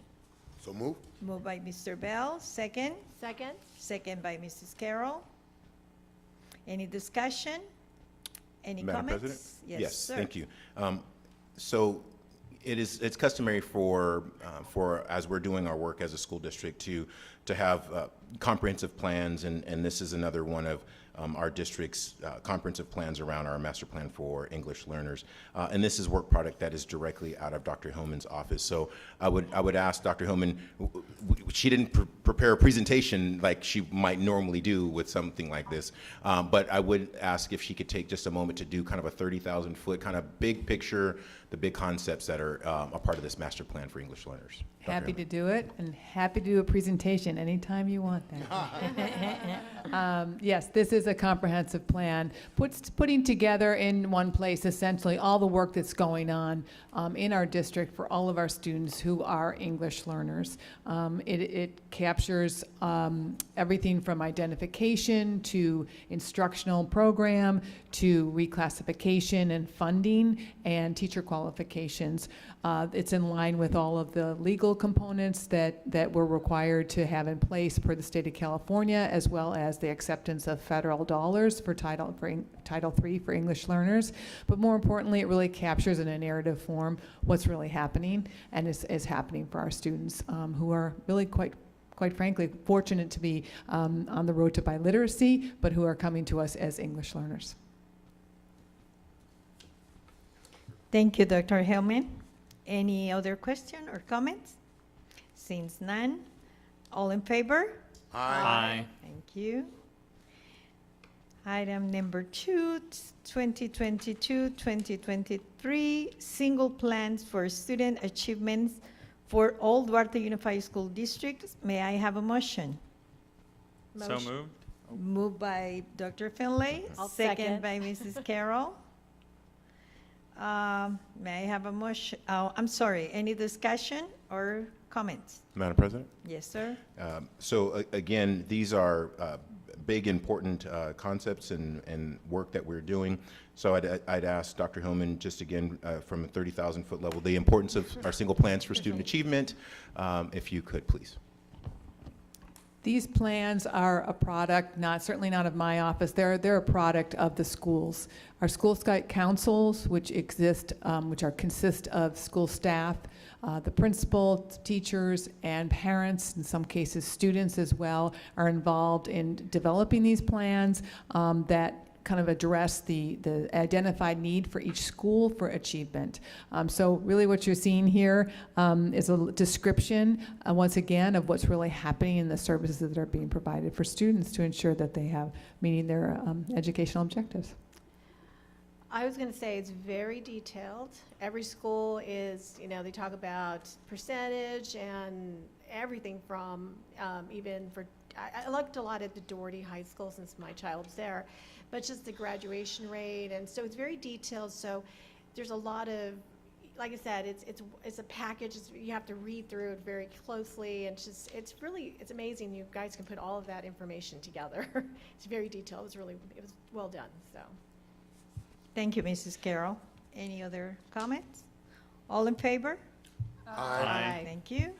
So move. Moved by Mr. Bell, second. Second? Second by Mrs. Carroll. Any discussion? Any Madam comments? President? Yes, sir. Thank you. So it's customary for as we're doing our work as a school district to have comprehensive plans, and this is another one of our district's comprehensive plans around our master plan for English learners. And this is work product that is directly out of Dr. Hillman's office. So I would ask Dr. Hillman, she didn't prepare a presentation like she might normally do with something like this, but I would ask if she could take just a moment to do kind of a 30,000 foot kind of big picture, the big concepts that are a part of this master plan for English learners. Dr. Happy to Hillman. do it, and happy to do a presentation anytime you want that. Yes, this is a comprehensive plan, putting together in one place essentially all the work that's going on in our district for all of our students who are English learners. It captures everything from identification to instructional program to reclassification and funding and teacher qualifications. It's in line with all of the legal components that we're required to have in place per the state of California, as well as the acceptance of federal dollars for Title III for English learners. But more importantly, it really captures in a narrative form what's really happening and is happening for our students who are really quite frankly fortunate to be on the road to biliteracy, but who are coming to us as English learners. Thank you, Dr. Hellman. Any other question or comments? Seems none. All in favor? Aye. Thank you. Item number 2, 2022-2023, single plans for student achievements for all Duarte Unified School Districts. May I have a motion? So moved. Moved by Dr. Finlay, I'll second second. by Mrs. Carroll. May I have a motion? Oh, I'm sorry. Any discussion or comments? Madam President? Yes, sir. Again, these are big, important concepts and work that we're doing. So I'd ask Dr. Hillman, just again, from a 30,000 foot level, the importance of our single plans for student achievement, if you could, please. These plans are a product, certainly not of my office. They're a product of the schools. Our school site councils, which consist of school staff, the principal, teachers, and parents, in some cases students as well, are involved in developing these plans that kind of address the identified need for each school for achievement. So really what you're seeing here is a description, once again, of what's really happening in the services that are being provided for students to ensure that they have meeting their educational objectives. I was going to say it's very detailed. Every school is, they talk about percentage and everything from even for, I looked a lot at the Duarte High School since my child's there, but just the graduation rate. And so it's very detailed. So there's a lot of, like I said, it's a package. You have to read through it very closely. And it's amazing. You guys can put all of that information together. It's very detailed. It was well done. So. Thank you, Mrs. Carroll. Any other comments? All in favor? Aye. Thank you.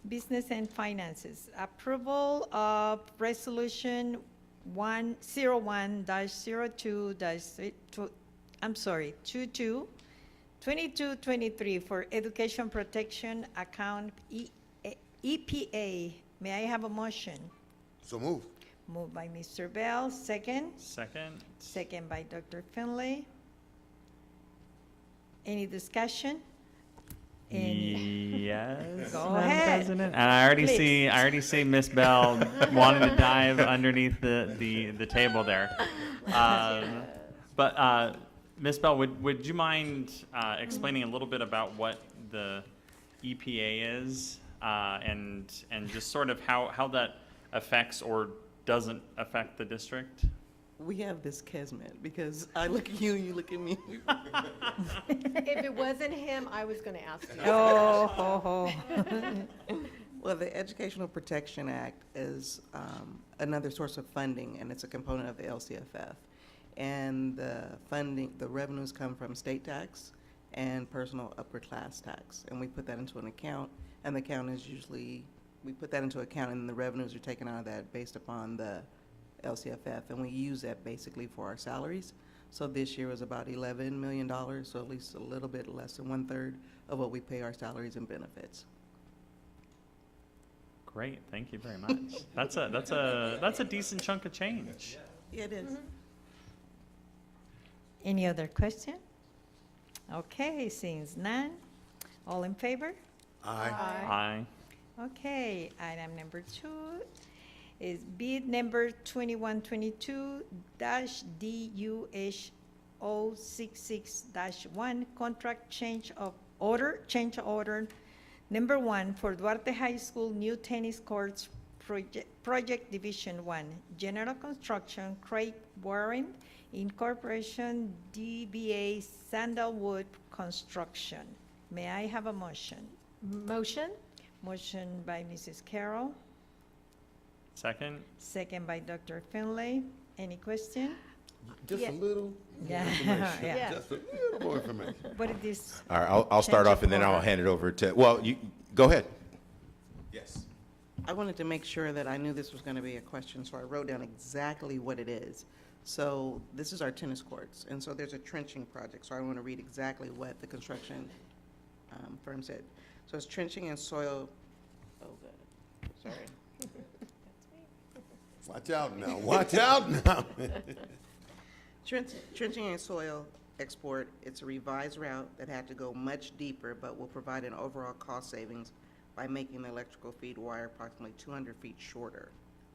Business and Finances. Approval of Resolution 2223 for Education Protection Account EPA. May I have a motion? So move. Moved by Mr. Bell, second. Second. Second by Dr. Finlay. Any discussion? Yes. Go Madam ahead. President. And I already Please. see Miss Bell wanting to dive underneath the table there. But Miss Bell, would you mind explaining a little bit about what the EPA is, and just sort of how that affects or doesn't affect the district? We have this kismet because I look at you and you look at me. If it wasn't him, I was going to ask you. Oh, ho, ho. Well, the Educational Protection Act is another source of funding, and it's a component of the LCFF. And the funding, the revenues come from state tax and personal upper class tax. And we put that into an account, and the account is usually, we put that into account, and the revenues are taken out of that based upon the LCFF, and we use that basically for our salaries. So this year was about $11 million, so at least a little bit less than 1/3 of what we pay our salaries and benefits. Great, thank you very much. That's a decent chunk of change. Yeah, it is. Any other question? Okay, since none, all in favor? Aye. Aye. Okay, item number 2 is bid number 2122-DUH066-1, contract change order number 1 for Duarte High School new tennis courts project Division 1, General Construction, Craig Warren Incorporation, DBA Sandalwood Construction. May I have a motion? Motion? Motion by Mrs. Carroll, Second? second by Dr. Finlay. Any question? Just Yeah. a little Yeah. information. Yeah. Just a little more information. What is this? All right, I'll start Change off of and then I'll order. hand it over to, well, you, go ahead. Yes. I wanted to make sure that I knew this was going to be a question, so I wrote down exactly what it is. So this is our tennis courts, and so there's a trenching project, so I want to read exactly what the construction firm said. So it's trenching and soil, oh, good, sorry. Watch out now, watch out now. Trenching and soil export, it's a revised route that had to go much deeper, but will provide an overall cost savings by making the electrical feed wire approximately 200 feet shorter.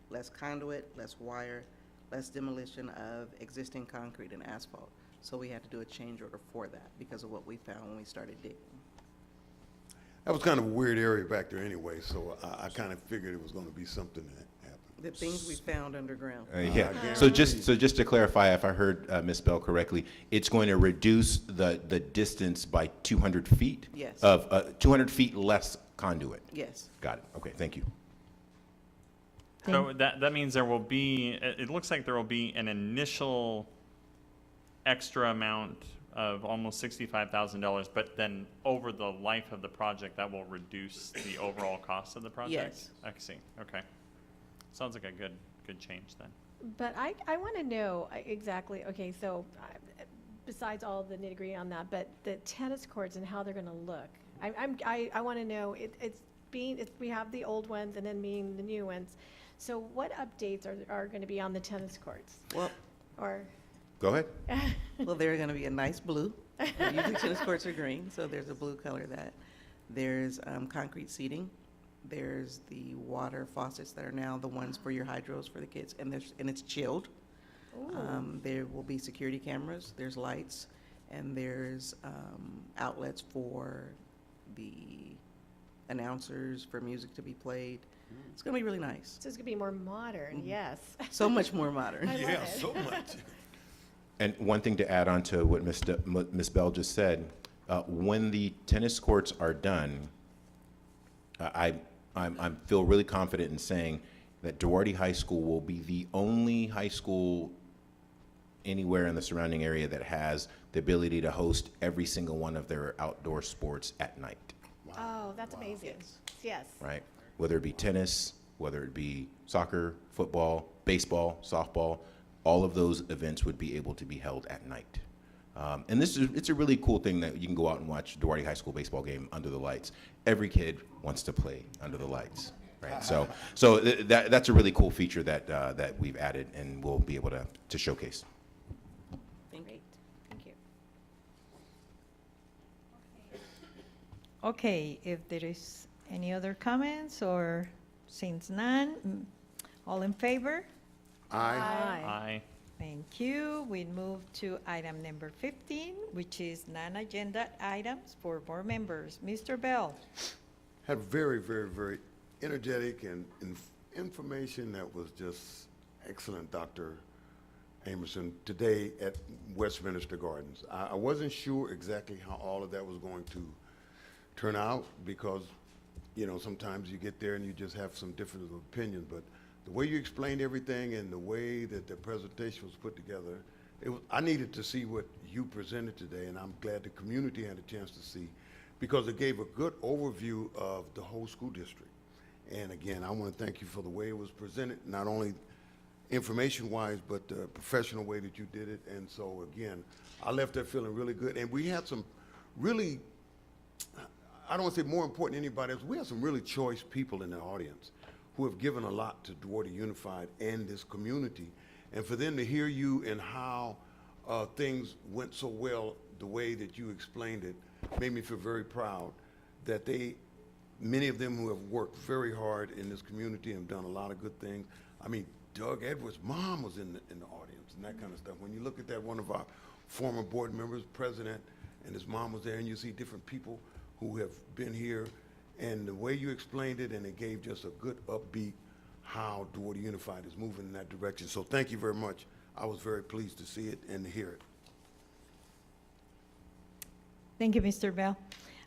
Less conduit, less wire, less demolition of existing concrete and asphalt. So we had to do a change order for that because of what we found when we started digging. That was kind of a weird area back there anyway, so I kind of figured it was going to be something that happened. The things we found underground. Yeah, I so guarantee. just to clarify, if I heard Ms. Bell correctly, it's going to reduce the distance by 200 feet? Yes. Of 200 feet less conduit? Yes. Got it, okay, thank you. So that means there will be, it looks like there will be an initial extra amount of almost $65,000, but then over the life of the project, that will reduce the overall cost of the project? Yes. I see, okay. Sounds like a good change then. But I want to know exactly, okay, so besides all the nitty-gritty on that, but the tennis courts and how they're going to look. I want to know, we have the old ones and then being the new ones. So what updates are going to be on the tennis courts? Well, Or, Go ahead. well, they're going to be a nice blue. Usually tennis courts are green, so there's a blue color that. There's concrete seating. There's the water faucets that are now the ones for your hydros for the kids, and it's chilled. There will be security cameras, there's lights, and there's outlets for the announcers, for music to be played. It's going to be really nice. so it's going to be more modern, yes. So much more modern. I love Yeah, it. so much. And one thing to add on to what Ms. Bell just said, when the tennis courts are done, I feel really confident in saying that Duarte High School will be the only high school anywhere in the surrounding area that has the ability to host every single one of their outdoor sports at night, Oh, that's amazing. Yes. right? Whether it be tennis, whether it be soccer, football, baseball, softball, all of those events would be able to be held at night. And it's a really cool thing that you can go out and watch Duarte High School baseball game under the lights. Every kid wants to play under the lights, right? So that's a really cool feature that we've added and we'll be able to showcase. Great, thank you. Okay, if there is any other comments or since none, all in favor? Aye. Aye. Thank you. We move to item number 15, which is non-agenda items for board members. Mr. Bell. Had very, very, very energetic and information that was just excellent, Dr. Amerson, today at Westminster Gardens. I wasn't sure exactly how all of that was going to turn out because, you know, sometimes you get there and you just have some difference of opinion, but the way you explained everything and the way that the presentation was put together, I needed to see what you presented today, and I'm glad the community had a chance to see because it gave a good overview of the whole school district. And again, I want to thank you for the way it was presented, not only information-wise, but the professional way that you did it. And so again, I left there feeling really good. And we had some really, I don't want to say more important than anybody else, we had some really choice people in the audience who have given a lot to Duarte Unified and this community. And for them to hear you and how things went so well, the way that you explained it, made me feel very proud that many of them who have worked very hard in this community and done a lot of good things. I mean, Doug Edwards' mom was in the audience and that kind of stuff. When you look at that, one of our former board members, president, and his mom was there, and you see different people who have been here, and the way you explained it, and it gave just a good upbeat how Duarte Unified is moving in that direction. So thank you very much. I was very pleased to see it and to hear it. Thank you, Mr. Bell.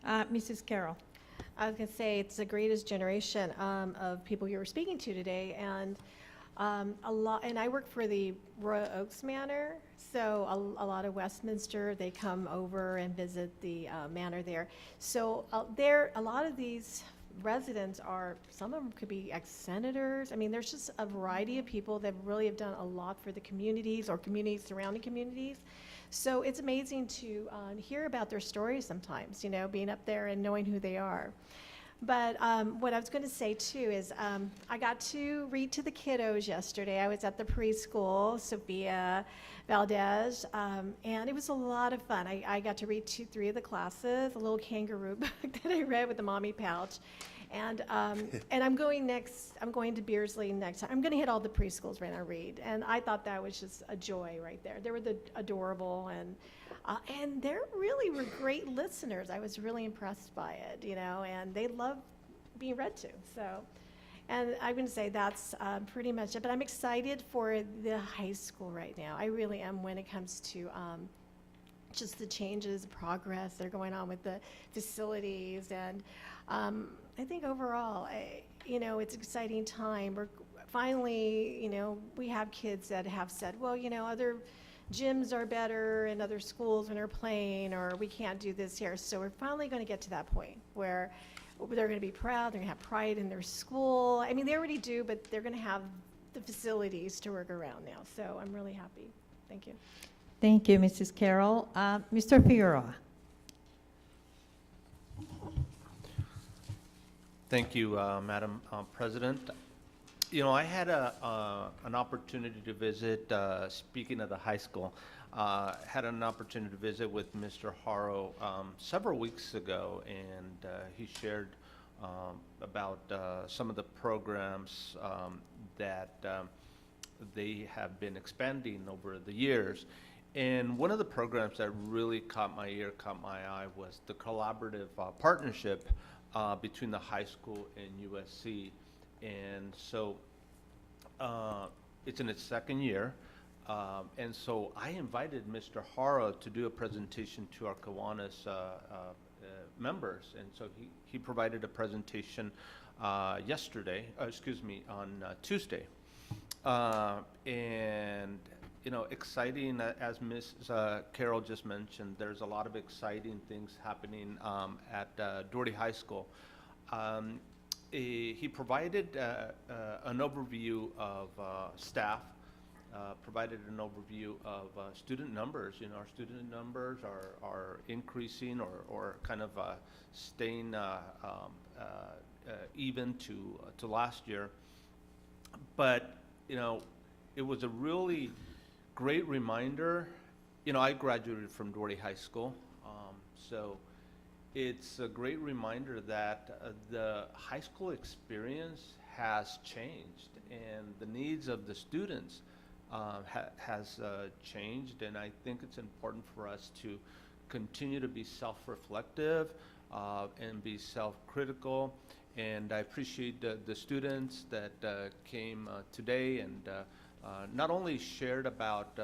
Mrs. Carroll. I was going to say it's the greatest generation of people you were speaking to today, and and I work for the Royal Oaks Manor, so a lot of Westminster, they come over and visit the manor there. So a lot of these residents some of them could be ex-senators. I mean, there's just a variety of people that really have done a lot for the communities or surrounding communities. So it's amazing to hear about their stories sometimes, you know, being up there and knowing who they are. But what I was going to say too is I got to read to the kiddos yesterday. I was at the preschool, Sophia Valdez, and it was a lot of fun. I got to read 3 of the classes, a little kangaroo book that I read with the mommy pouch. And I'm going to Beardsley next time. I'm going to hit all the preschools right now, read. And I thought that was just a joy right there. They were adorable, and they really were great listeners. I was really impressed by it, you know, and they love being read to. So, and I'm going to say that's pretty much it. But I'm excited for the high school right now. I really am when it comes to just the changes, progress that are going on with the facilities. And I think overall, you know, it's an exciting time. We're finally, you know, we have kids that have said, well, you know, other gyms are better in other schools when they're playing, or we can't do this here. So we're finally going to get to that point where they're going to be proud, they're going to have pride in their school. I mean, they already do, but they're going to have the facilities to work around now. So I'm really happy. Thank you. Thank you, Mrs. Carroll. Mr. Figueroa. Thank you, Madam President. You know, I had an opportunity to visit, speaking of the high school, had an opportunity to visit with Mr. Haro several weeks ago, and he shared about some of the programs that they have been expanding over the years. And one of the programs that really caught my ear, caught my eye, was the collaborative partnership between the high school and USC. And so it's in its second year. And so I invited Mr. Hara to do a presentation to our Kiwanis members. And so he provided a presentation on Tuesday. And, you know, exciting, as Ms. Carroll just mentioned, there's a lot of exciting things happening at Duarte High School. He provided an overview of staff, provided an overview of student numbers. You know, our student numbers are increasing or kind of staying even to last year. But, you know, it was a really great reminder. You know, I graduated from Duarte High School, so it's a great reminder that the high school experience has changed, and the needs of the students has changed, and I think it's important for us to continue to be self-reflective and be self-critical. And I appreciate the students that came today and not only shared about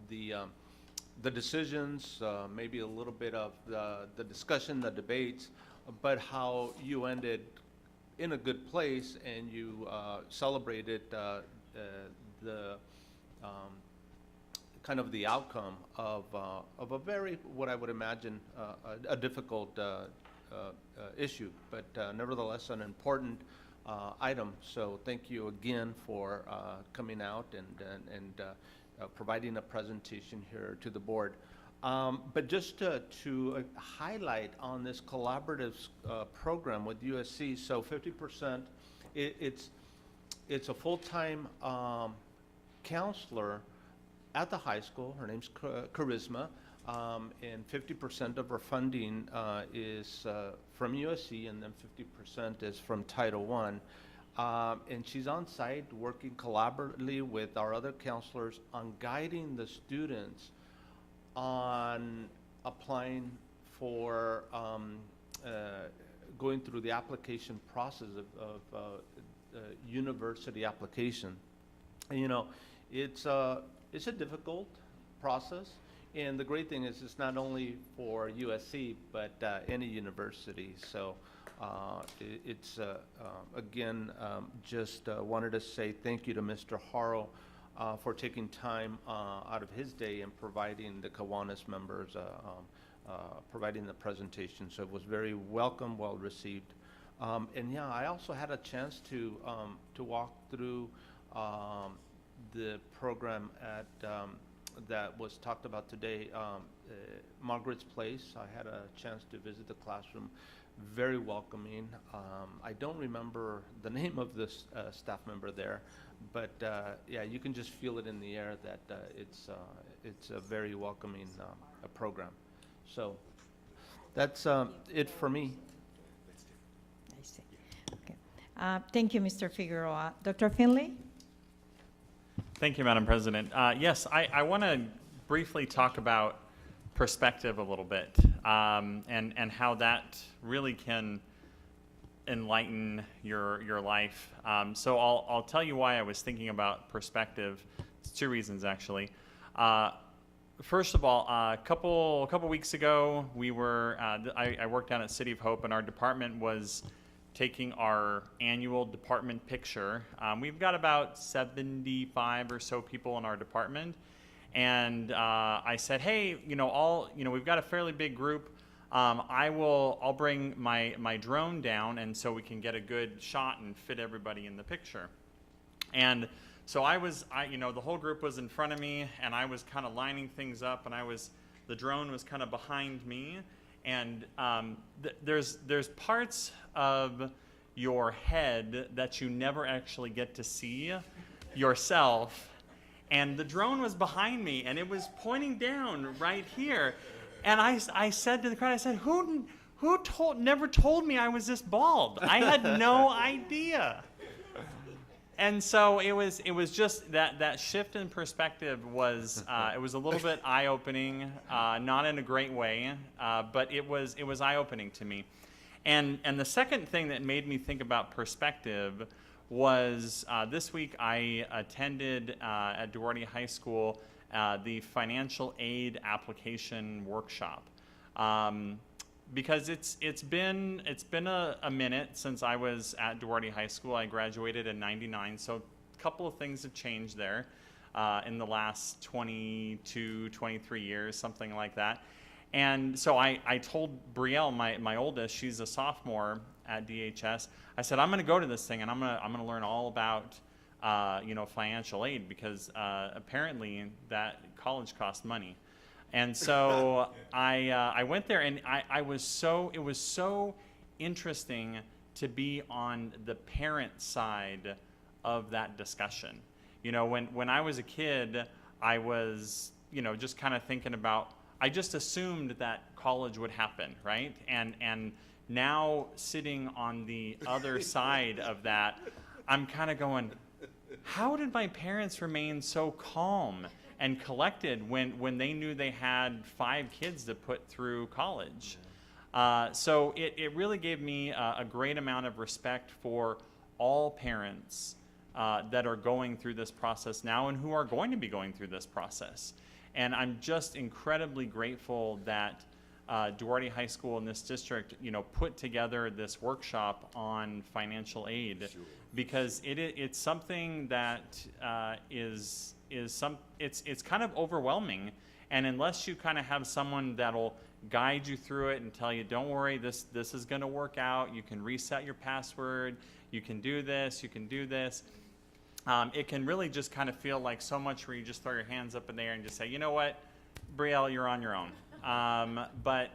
the decisions, maybe a little bit of the discussion, the debates, but how you ended in a good place and you celebrated the kind of the outcome of a very, what I would imagine, a difficult issue, but nevertheless an important item. So thank you again for coming out and providing a presentation here to the board. But just to highlight on this collaborative program with USC, so 50%, it's a full-time counselor at the high school. Her name's Charisma, and 50% of her funding is from USC, and then 50% is from Title I. And she's on site working collaboratively with our other counselors on guiding the students on applying for going through the application process of university application. And, you know, it's a difficult process, and the great thing is it's not only for USC but any university. So it's again just wanted to say thank you to Mr. Haro for taking time out of his day and providing the Kiwanis members providing the presentation. So it was very welcome, well received. And yeah, I also had a chance to walk through the program at that was talked about today, Margaret's Place. I had a chance to visit the classroom. Very welcoming. I don't remember the name of this staff member there, but yeah, you can just feel it in the air that it's a very welcoming program. So that's it for me. I see. Okay. Thank you, Mr. Figueroa. Dr. Finley? Thank you, Madam President. Yes, I want to briefly talk about perspective a little bit, and how that really can enlighten your life. So I'll tell you why I was thinking about perspective. It's two reasons, actually. First of all, a couple weeks ago, we were I worked down at City of Hope, and our department was taking our annual department picture. We've got about 75 or so people in our department, and I said, hey, we've got a fairly big group. I'll bring my drone down, and so we can get a good shot and fit everybody in the picture. And so the whole group was in front of me, and I was kind of lining things up, and the drone was kind of behind me. And there's parts of your head that you never actually get to see yourself. And the drone was behind me, and it was pointing down right here. And I said to the crowd, I said, who never told me I was this bald? I had no idea. And so it was just that shift in perspective was it was a little bit eye-opening, not in a great way, but it was eye-opening to me. And the second thing that made me think about perspective was this week I attended at Duarte High School the financial aid application workshop. Because it's been a minute since I was at Duarte High School. I graduated in '99, so a couple of things have changed there in the last 22, 23 years, something like that. And so I told Brielle, my oldest, she's a sophomore at DHS, I said, I'm going to go to this thing, and I'm going to learn all about financial aid, because apparently that college costs money. And so I went there, and it was so interesting to be on the parent side of that discussion. When I was a kid, I was, just kind of thinking about, I just assumed that college would happen, right? And now sitting on the other side of that, I'm kind of going, how did my parents remain so calm and collected when they knew they had 5 kids to put through college? So it really gave me a great amount of respect for all parents that are going through this process now and who are going to be going through this process. And I'm just incredibly grateful that Duarte High School in this district, put together this workshop on financial aid, because it's something that it's kind of overwhelming, and unless you kind of have someone that'll guide you through it and tell you, don't worry, this is going to work out, you can reset your password, you can do this, you can do this. It can really just kind of feel like so much where you just throw your hands up in the air and just say, you know what, Brielle, you're on your own. But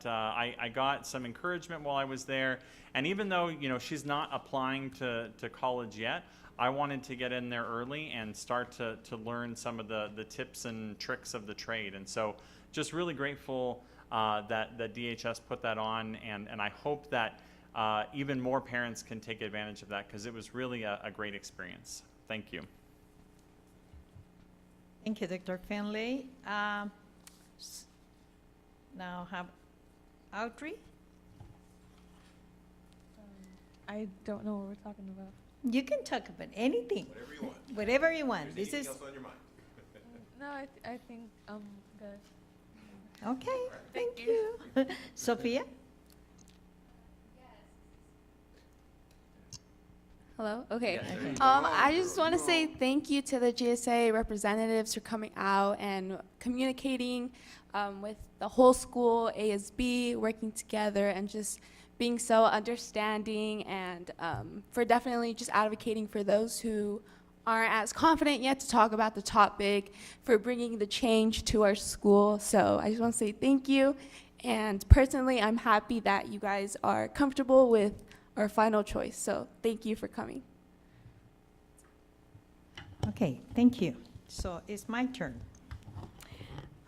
I got some encouragement while I was there, and even though she's not applying to college yet, I wanted to get in there early and start to learn some of the tips and tricks of the trade. And so just really grateful that DHS put that on, and I hope that even more parents can take advantage of that, because it was really a great experience. Thank you. Thank you, Dr. Finley. Now have Audrey. I don't know what we're talking about. You can talk about anything. Whatever you want. Whatever you want. If there's This is anything else on your mind. No, I think I'm good. okay. Thank you, Sophia. Hello? Okay. Okay. I just want to say thank you to the GSA representatives for coming out and communicating with the whole school, ASB, working together, and just being so understanding, and for definitely just advocating for those who aren't as confident yet to talk about the topic, for bringing the change to our school. So I just want to say thank you. And personally, I'm happy that you guys are comfortable with our final choice. So thank you for coming. Okay, thank you. So it's my turn.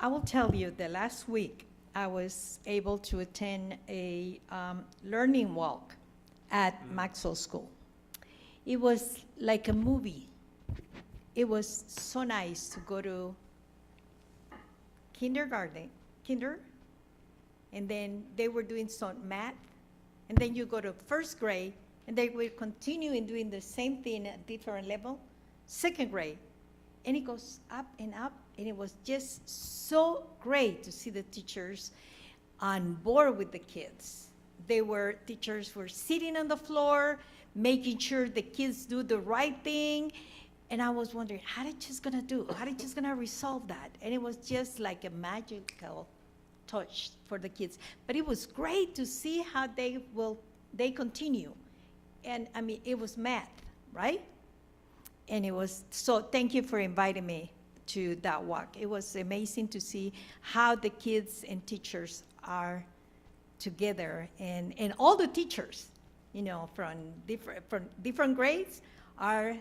I will tell you that last week I was able to attend a learning walk at Maxwell School. It was like a movie. It was so nice to go to kinder, and then they were doing some math, and then you go to first grade, and they will continue in doing the same thing at different level, second grade, and it goes up, and it was just so great to see the teachers on board with the kids. Teachers were sitting on the floor, making sure the kids do the right thing, and I was wondering, how are they just gonna do? How are they just gonna resolve that? And it was just like a magical touch for the kids. But it was great to see how they continue. And I mean, it was math, right? And it was, so thank you for inviting me to that walk. It was amazing to see how the kids and teachers are together, and all the teachers, from different grades are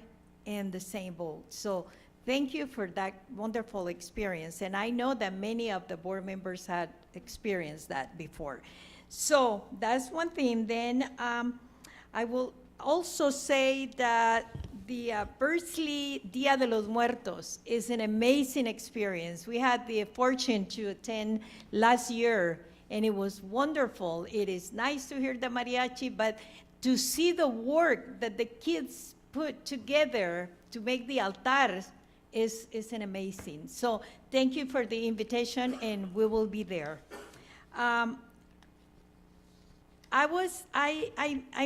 in the same boat. So thank you for that wonderful experience. And I know that many of the board members had experienced that before. So that's one thing. Then I will also say that the Berkeley Dia de los Muertos is an amazing experience. We had the fortune to attend last year, and it was wonderful. It is nice to hear the mariachi, but to see the work that the kids put together to make the altars is an amazing. So thank you for the invitation, and we will be there. I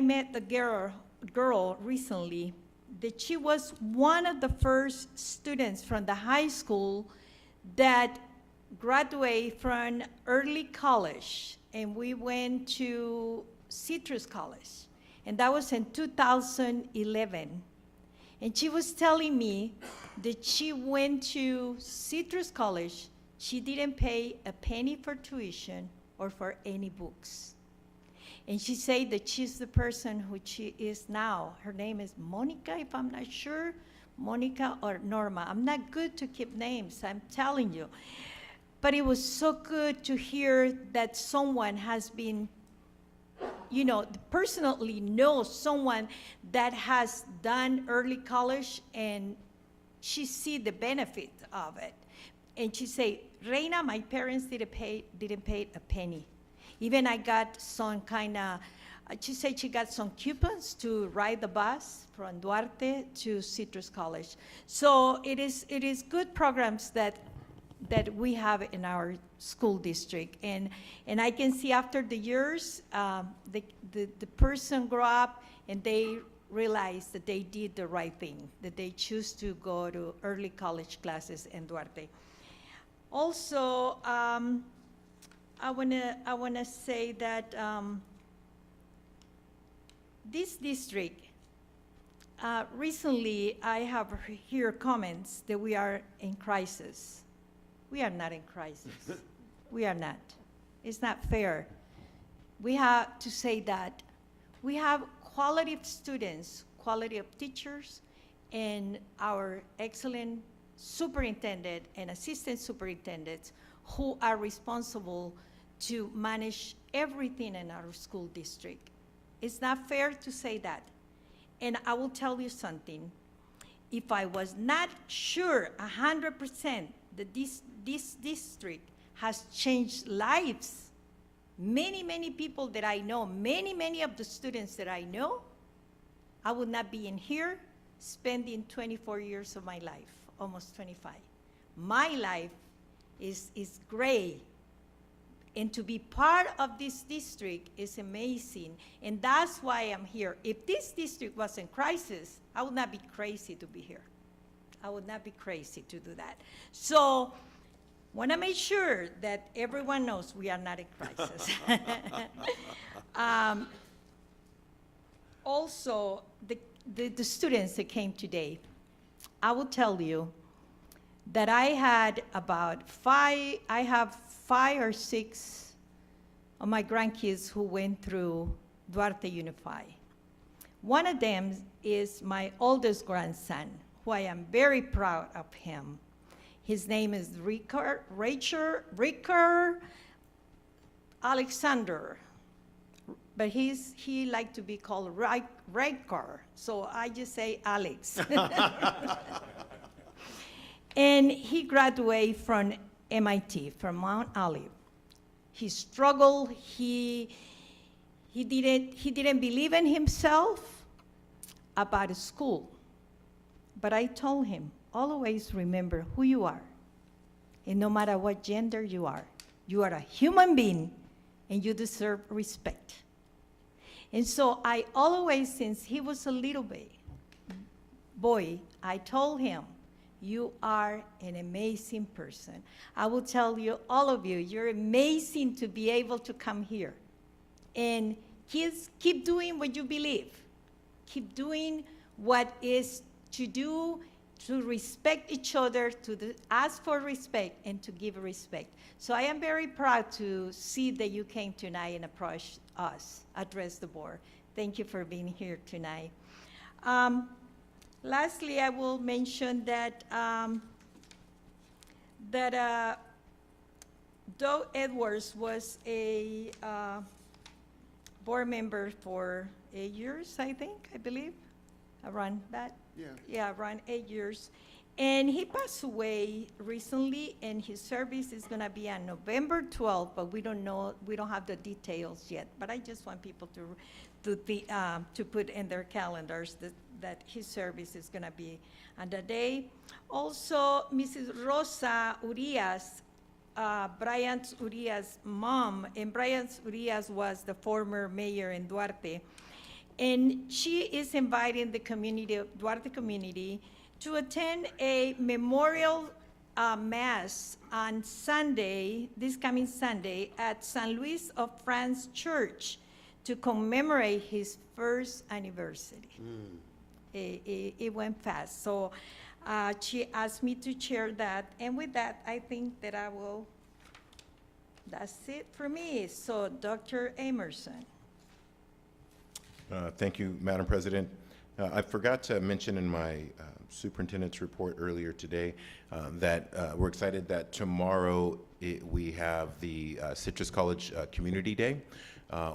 met the girl recently that she was one of the first students from the high school that graduated from early college, and we went to Citrus College, and that was in 2011. And she was telling me that she went to Citrus College, she didn't pay a penny for tuition or for any books. And she said that she's the person who she is now. Her name is Monica, if I'm not sure, Monica or Norma. I'm not good to keep names, I'm telling you. But it was so good to hear that someone has been personally know someone that has done early college and she see the benefit of it. And she say, Reina, my parents didn't pay a penny. Even I got some kind of, she said she got some coupons to ride the bus from Duarte to Citrus College. So it is good programs that we have in our school district. And I can see after the years, the person grow up and they realize that they did the right thing, that they choose to go to early college classes in Duarte. Also, I wanna say that this district, recently I have heard comments that we are in crisis. We are not in crisis. We are not. It's not fair. We have to say that we have quality of students, quality of teachers, and our excellent superintendent and assistant superintendents who are responsible to manage everything in our school district. It's not fair to say that. And I will tell you something. If I was not sure 100% that this district has changed lives, many people that I know, many of the students that I know, I would not be in here spending 24 years of my life, almost 25. My life is great. And to be part of this district is amazing. And that's why I'm here. If this district was in crisis, I would not be crazy to be here. I would not be crazy to do that. So, want to make sure that everyone knows we are not in crisis. Also, the students that came today, I will tell you that I had about I have 5 or 6 of my grandkids who went through Duarte Unify. One of them is my oldest grandson, who I am very proud of him. His name is Ricker Alexander, but he liked to be called Riker, so I just say Alex. And he graduated from MIT, from Mount Olive. He struggled, he didn't believe in himself about school. But I told him, always remember who you are. And no matter what gender you are a human being and you deserve respect. And so I always, since he was a little boy, I told him, you are an amazing person. I will tell you, all of you, you're amazing to be able to come here. And kids, keep doing what you believe. Keep doing what is to do, to respect each other, to ask for respect, and to give respect. So I am very proud to see that you came tonight and approached us, addressed the board. Thank you for being here tonight. Lastly, I will mention that Doug Edwards was a board member for 8 years, I believe, around that. Yeah, around 8 years. And he passed away recently, and his service is going to be on November 12th, but we don't know, we don't have the details yet. But I just want people to put in their calendars that his service is going to be on the day. Also, Mrs. Rosa Urias, Brian Urias' mom, and Brian Urias was the former mayor in Duarte. And she is inviting the community, Duarte community, to attend a memorial mass on Sunday, this coming Sunday, at St. Louis of France Church to commemorate his first anniversary. It went fast. So she asked me to chair that. And with that, I think that that's it for me. So Dr. Emerson. Thank you, Madam President. I forgot to mention in my superintendent's report earlier today that we're excited that tomorrow we have the Citrus College Community Day.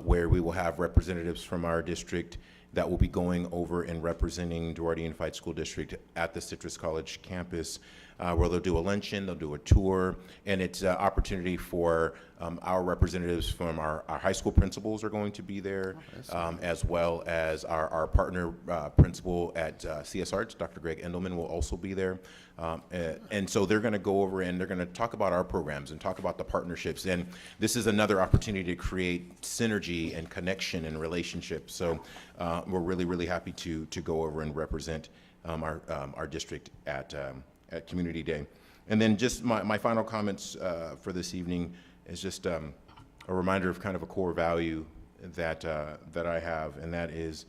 where we will have representatives from our district that will be going over and representing Duarte Unified School District at the Citrus College campus, where they'll do a luncheon, they'll do a tour, and it's an opportunity for our representatives from our high school principals are going to be there, as well as our partner principal at CS Arts, Dr. Greg Endelman, will also be there. And so they're going to go over and they're going to talk about our programs and talk about the partnerships. And this is another opportunity to create synergy and connection and relationships. So we're really, really happy to go over and represent our district at Community Day. And then just my final comments for this evening is just a reminder of kind of a core value that I have, and that is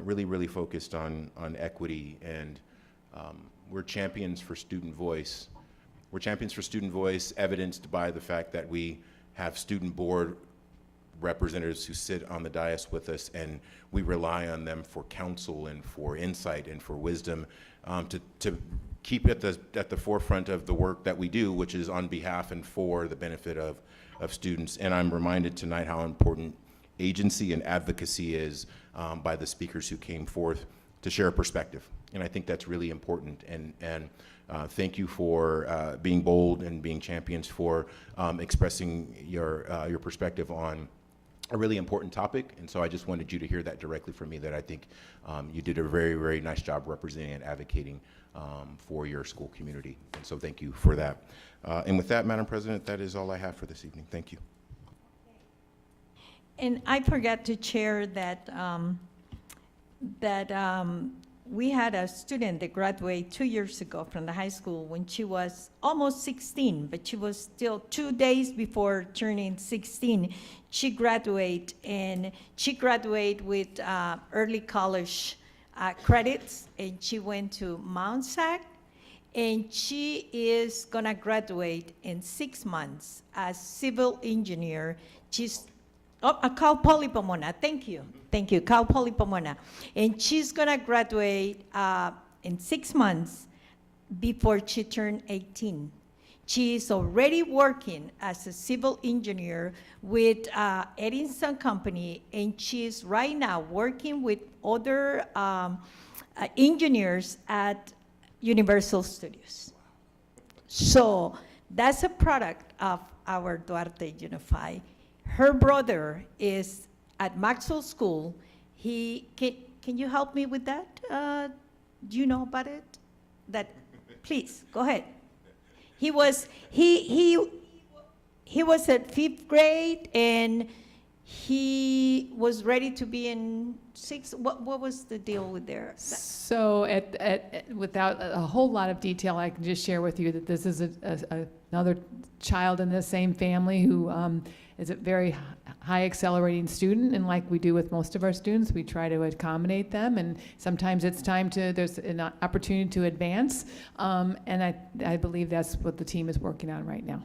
really, really focused on equity. And we're champions for student voice. We're champions for student voice, evidenced by the fact that we have student board representatives who sit on the dais with us, and we rely on them for counsel and for insight and for wisdom to keep at the forefront of the work that we do, which is on behalf and for the benefit of students. And I'm reminded tonight how important agency and advocacy is by the speakers who came forth to share a perspective. And I think that's really important. And thank you for being bold and being champions for expressing your perspective on a really important topic. And so I just wanted you to hear that directly from me, that I think you did a very, very nice job representing and advocating for your school community. And so thank you for that. And with that, Madam President, that is all I have for this evening. Thank you. And I forgot to share that we had a student that graduated 2 years ago from the high school when she was almost 16, but she was still 2 days before turning 16. She graduated, and she graduated with early college credits, and she went to Mount SAC, and she is gonna graduate in 6 months as civil engineer. She's Cal Poly Pomona, thank you, Cal Poly Pomona. And she's gonna graduate in 6 months before she turned 18. She is already working as a civil engineer with Edison Company, and she is right now working with other engineers at Universal Studios. So that's a product of our Duarte Unified. Her brother is at Maxwell School. Can you help me with that? Do you know about it? That, please, go ahead. He was at 5th grade, and he was ready to be in 6th. What was the deal with there? So without a whole lot of detail, I can just share with you that this is another child in the same family who is a very high accelerating student, and like we do with most of our students, we try to accommodate them, and sometimes it's time there's an opportunity to advance, and I believe that's what the team is working on right now.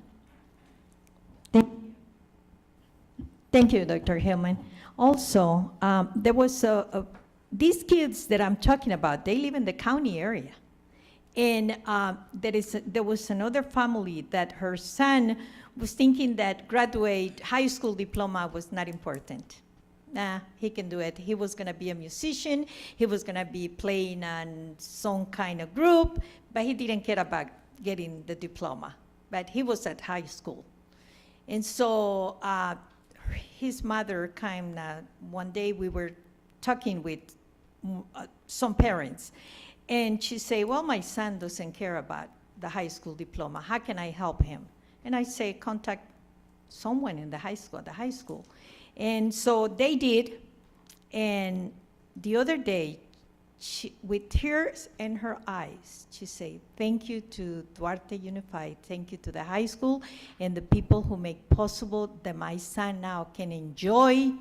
Thank you, Dr. Hillman. Also, there was these kids that I'm talking about, they live in the county area. And there was another family that her son was thinking that graduate high school diploma was not important. Nah, he can do it. He was gonna be a musician, he was gonna be playing on some kind of group, but he didn't care about getting the diploma. But he was at high school. And so his mother came, one day we were talking with some parents, and she said, well, my son doesn't care about the high school diploma. How can I help him? And I say, contact someone in the high school. And so they did. And the other day, with tears in her eyes, she said, thank you to Duarte Unified. Thank you to the high school and the people who make possible that my son now can enjoy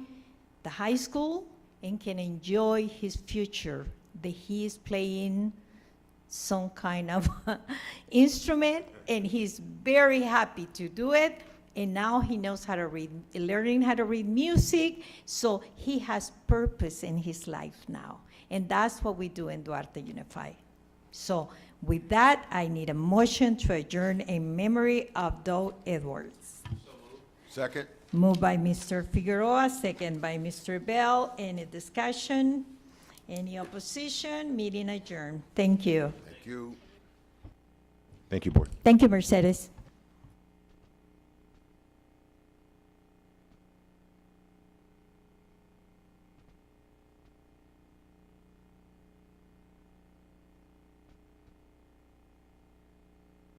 the high school and can enjoy his future, that he is playing some kind of instrument, and he's very happy to do it. And now he knows how to read, learning how to read music, so he has purpose in his life now. And that's what we do in Duarte Unified. So with that, I need a motion to adjourn in memory of Doe Edwards. Second. Moved by Mr. Figueroa, second by Mr. Bell. Any discussion? Any opposition? Meeting adjourned. Thank you. Thank you. Thank you, Board. Thank you, Mercedes.